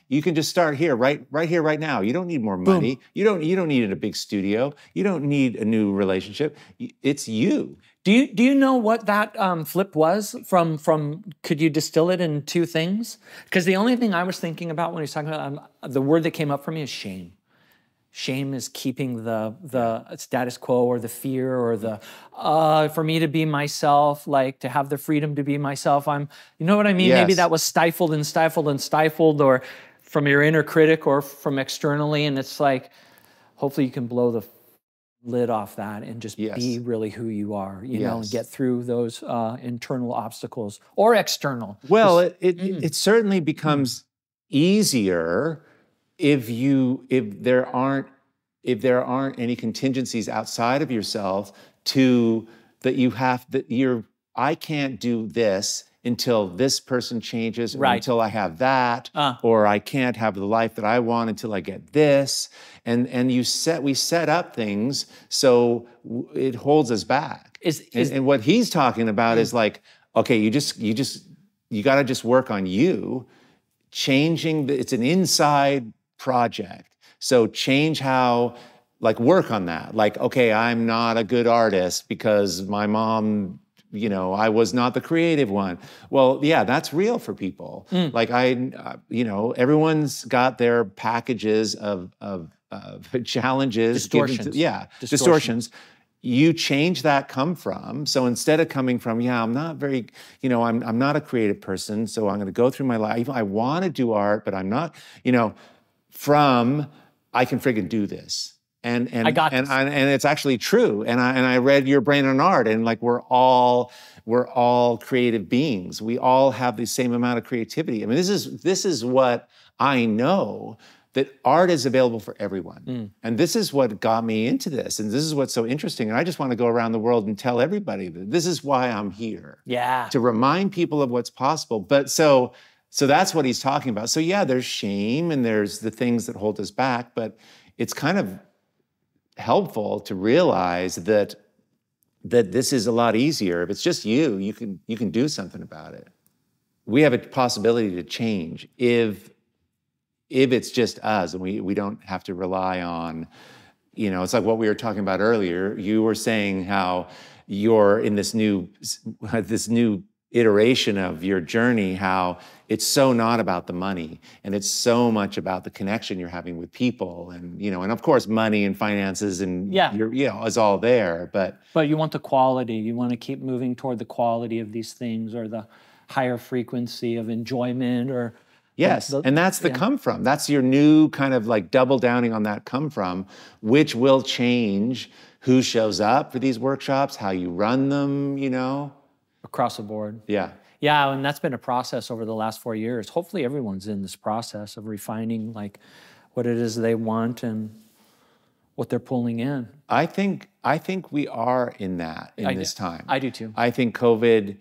You can just start here, right here, right now. You don't need more money. Boom. You don't need a big studio. You don't need a new relationship. It's you. Do you know what that flip was from? Could you distill it in two things? Because the only thing I was thinking about when he was talking about the word that came up for me is shame. Shame is keeping the status quo, or the fear, or the for me to be myself, like to have the freedom to be myself. You know what I mean? Yes. Maybe that was stifled, or from your inner critic, or from externally. And it's like, hopefully you can blow the lid off that and just be really who you are, you know, and get through those internal obstacles, or external. Well, it certainly becomes easier if there aren't any contingencies outside of yourself I can't do this until this person changes, or until I have that, or I can't have the life that I want until I get this. And we set up things so it holds us back. And what he's talking about is like, okay, you got to just work on you, changing. It's an inside project. So change how, like, work on that. Like, okay, I'm not a good artist because my mom, you know, I was not the creative one. Well, yeah, that's real for people. Like everyone's got their packages of challenges. Distortions. You change that come from. So instead of coming from, I'm not very, I'm not a creative person, so I'm going to go through my life. I want to do art, but I'm not, from I can friggin' do this. And I got this. And it's actually true. And I read Your Brain on Art, and like we're all creative beings. We all have the same amount of creativity. I mean, this is what I know, that art is available for everyone. And this is what got me into this. And this is what's so interesting. And I just want to go around the world and tell everybody that this is why I'm here. Yeah. To remind people of what's possible. But so that's what he's talking about. So yeah, there's shame and there's the things that hold us back, but it's kind of helpful to realize that this is a lot easier. If it's just you can do something about it. we have a possibility to change if it's just us and we don't have to rely on, it's like what we were talking about earlier. You were saying how you're in this new iteration of your journey, how it's so not about the money and it's so much about the connection you're having with people, and and of course money and finances and is all there, but you want the quality. You want to keep moving toward the quality of these things, or the higher frequency of enjoyment, or yes, and that's the come from. That's your new kind of like double downing on that come from, which will change who shows up for these workshops, how you run them, across the board. Yeah. Yeah, and that's been a process over the last 4 years. Hopefully everyone's in this process of refining like what it is they want and what they're pulling in. I think we are in that this time. I do too. I think COVID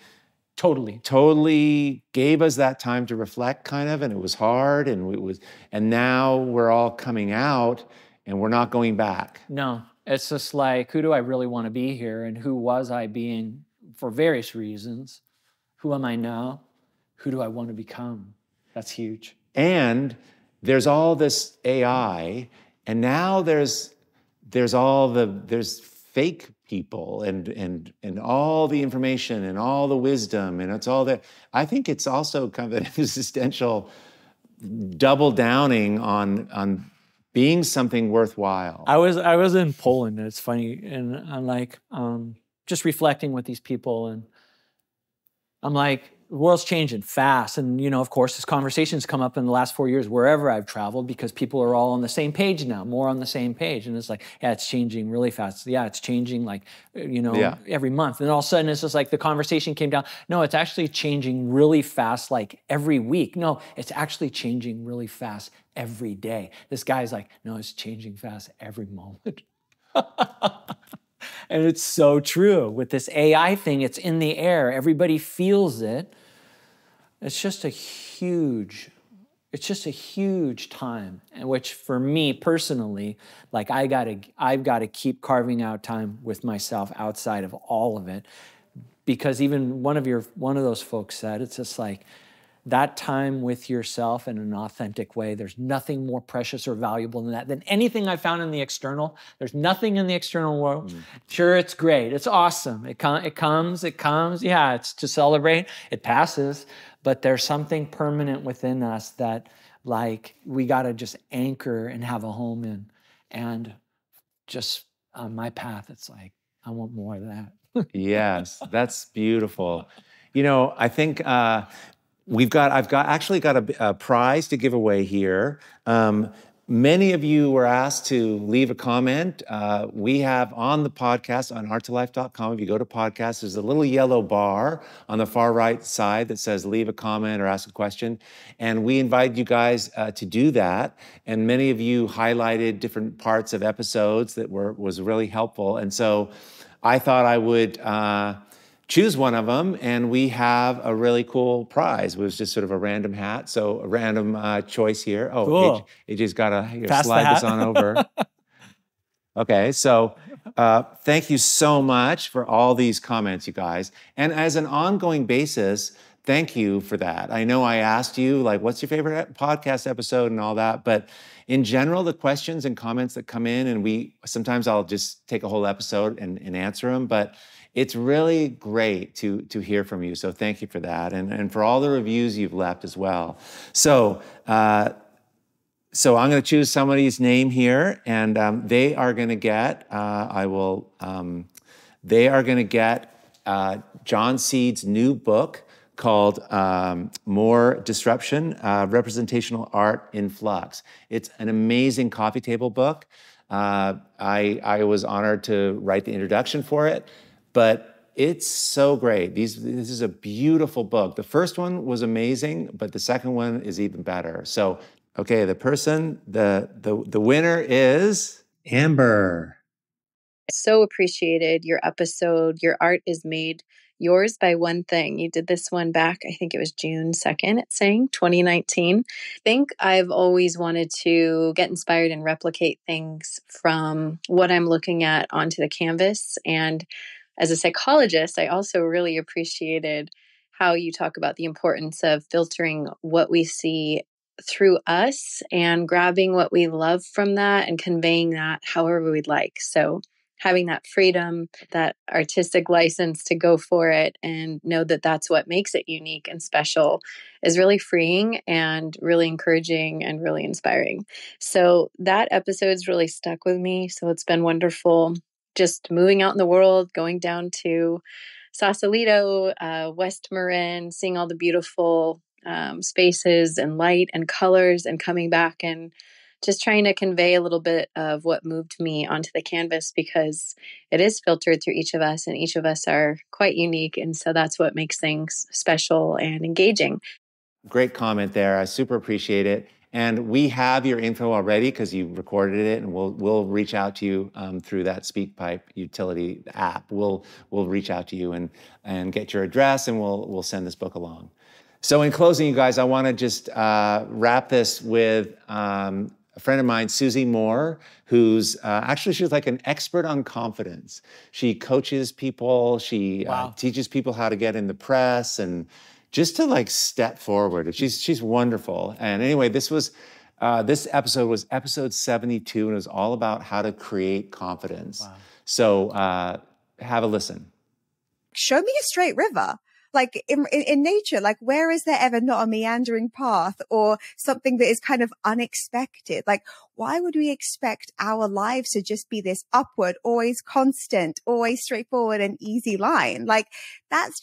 totally gave us that time to reflect, kind of, and it was hard, and now we're all coming out and we're not going back. No, it's just like, who do I really want to be here, and who was I being for various reasons? Who am I now? Who do I want to become? That's huge. And there's all this AI, and now there's fake people and all the information and all the wisdom, and it's all that. I think it's also kind of an existential double downing on being something worthwhile. I was in Poland, and it's funny, and I'm like just reflecting with these people, and I'm like, the world's changing fast. And, of course, this conversation's come up in the last 4 years wherever I've traveled, because people are all on the same page now, more on the same page. And it's like, yeah, it's changing really fast. Yeah, it's changing like, every month. And all of a sudden it's just like the conversation came down. No, it's actually changing really fast, like every week. No, it's actually changing really fast every day. This guy's like, no, it's changing fast every moment. And it's so true. With this AI thing, it's in the air. Everybody feels it. It's just a huge time, in which for me personally, like I've got to keep carving out time with myself outside of all of it, because even one of those folks said, it's just like that time with yourself in an authentic way. There's nothing more precious or valuable than that, than anything I found in the external. There's nothing in the external world. Sure, it's great. It's awesome. It comes. Yeah, it's to celebrate. It passes. But there's something permanent within us that like we got to just anchor and have a home in. And just on my path, it's like, I want more of that. Yes, that's beautiful. I think I've actually got a prize to give away here. Many of you were asked to leave a comment. We have on the podcast on arttolife.com, if you go to podcasts, there's a little yellow bar on the far right side that says leave a comment or ask a question. And we invite you guys to do that. And many of you highlighted different parts of episodes that was really helpful. And so I thought I would choose one of them, and we have a really cool prize. It was just sort of a random hat, so a random choice here. Oh, cool. AJ's got to slide this on over. Okay, so thank you so much for all these comments, you guys. And as an ongoing basis, thank you for that. I know I asked you, like, what's your favorite podcast episode and all that, but in general, the questions and comments that come in, and sometimes I'll just take a whole episode and answer them, but it's really great to hear from you. So thank you for that. And for all the reviews you've left as well. So I'm going to choose somebody's name here, and they are going to get, John Seed's new book called More Disruption, Representational Art in Flux. It's an amazing coffee table book. I was honored to write the introduction for it. But it's so great. This is a beautiful book. The first one was amazing, but the second one is even better. So, okay, the winner is Amber. So appreciated your episode. Your art is made yours by one thing. You did this one back, I think it was June 2nd, it's saying 2019. I think I've always wanted to get inspired and replicate things from what I'm looking at onto the canvas. And as a psychologist, I also really appreciated how you talk about the importance of filtering what we see through us and grabbing what we love from that and conveying that however we'd like. So having that freedom, that artistic license to go for it and know that that's what makes it unique and special is really freeing and really encouraging and really inspiring. So that episode's really stuck with me. So it's been wonderful just moving out in the world, going down to Sausalito, West Marin, seeing all the beautiful spaces and light and colors, and coming back and just trying to convey a little bit of what moved me onto the canvas, because it is filtered through each of us and each of us are quite unique. And so that's what makes things special and engaging. Great comment there. I super appreciate it. And we have your info already because you recorded it, and we'll reach out to you through that SpeakPipe utility app. We'll reach out to you and get your address, and we'll send this book along. So in closing, you guys, I want to just wrap this with a friend of mine, Susie Moore, who's actually, she's like an expert on confidence. She coaches people, she teaches people how to get in the press and just to like step forward. She's wonderful. And anyway, this episode was episode 72, and it was all about how to create confidence. Wow. So have a listen. Show me a straight river. Like in nature, like where is there ever not a meandering path or something that is kind of unexpected? Like, why would we expect our lives to just be this upward, always constant, always straightforward and easy line? Like that's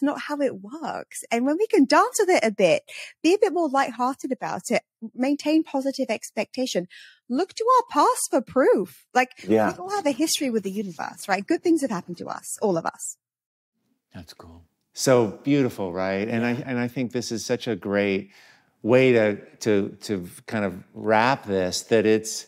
not how it works. And when we can dance with it a bit, be a bit more lighthearted about it, maintain positive expectation, look to our past for proof. Like we all have a history with the universe, right? Good things have happened to us, all of us. That's cool. So beautiful, right? And I think this is such a great way to kind of wrap this, that it's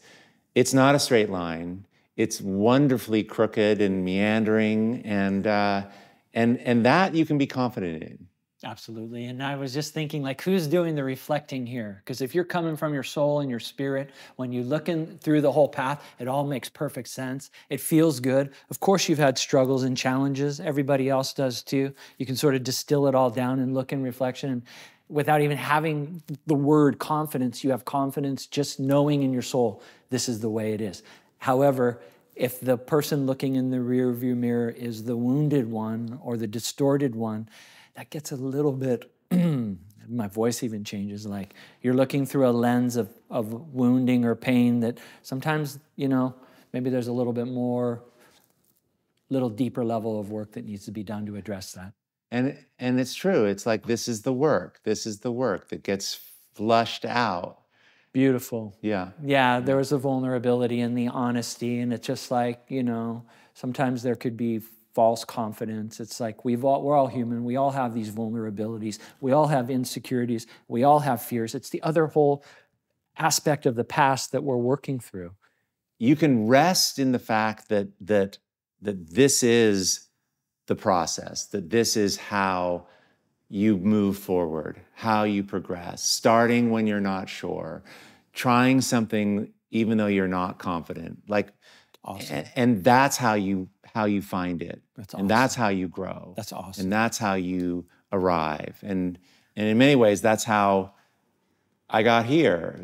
not a straight line. It's wonderfully crooked and meandering, and that you can be confident in. Absolutely. And I was just thinking, like, who's doing the reflecting here? Because if you're coming from your soul and your spirit, when you look through the whole path, it all makes perfect sense. It feels good. Of course, you've had struggles and challenges. Everybody else does too. You can sort of distill it all down and look in reflection. And without even having the word confidence, you have confidence just knowing in your soul, this is the way it is. However, if the person looking in the rearview mirror is the wounded one or the distorted one, that gets a little bit, my voice even changes, like you're looking through a lens of wounding or pain that sometimes, maybe there's a little bit more, little deeper level of work that needs to be done to address that. And it's true. It's like, this is the work that gets flushed out. Beautiful. Yeah. Yeah, there was a vulnerability and the honesty, and it's just like, sometimes there could be false confidence. It's like we're all human. We all have these vulnerabilities. We all have insecurities. We all have fears. It's the other whole aspect of the past that we're working through. You can rest in the fact that this is the process, that this is how you move forward, how you progress, starting when you're not sure, trying something even though you're not confident. Like, awesome. And that's how you find it. That's awesome. And that's how you grow. That's awesome. And that's how you arrive. And in many ways, that's how I got here,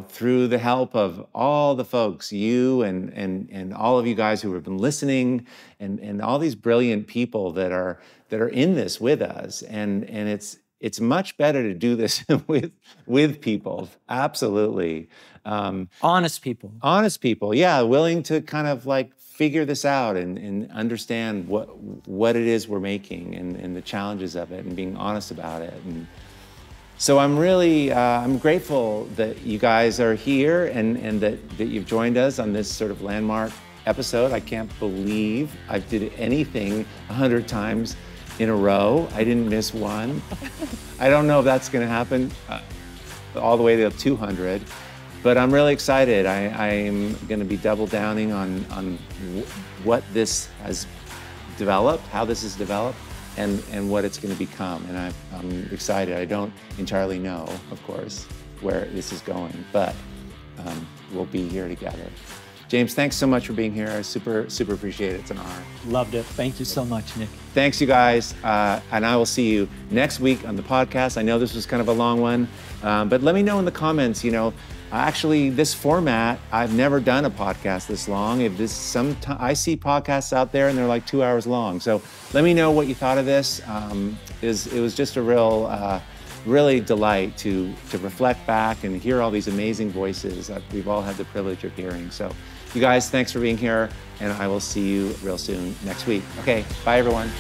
through the help of all the folks, you and all of you guys who have been listening, and all these brilliant people that are in this with us. And it's much better to do this with people. Absolutely. Honest people. Honest people, yeah, willing to kind of like figure this out and understand what it is we're making and the challenges of it, and being honest about it. And so I'm really, I'm grateful that you guys are here and that you've joined us on this sort of landmark episode. I can't believe I did anything 100 times in a row. I didn't miss one. I don't know if that's gonna happen all the way to 200, but I'm really excited. I'm gonna be double downing on what this has developed, how this has developed, and what it's gonna become. And I'm excited. I don't entirely know, of course, where this is going, but we'll be here together. James, thanks so much for being here. I super appreciate it. It's an honor. Loved it. Thank you so much, Nick. Thanks, you guys. And I will see you next week on the podcast. I know this was kind of a long one, but let me know in the comments, actually this format, I've never done a podcast this long. I see podcasts out there and they're like 2 hours long. So let me know what you thought of this. It was just a really delight to reflect back and hear all these amazing voices that we've all had the privilege of hearing. So you guys, thanks for being here, and I will see you real soon next week. Okay, bye everyone.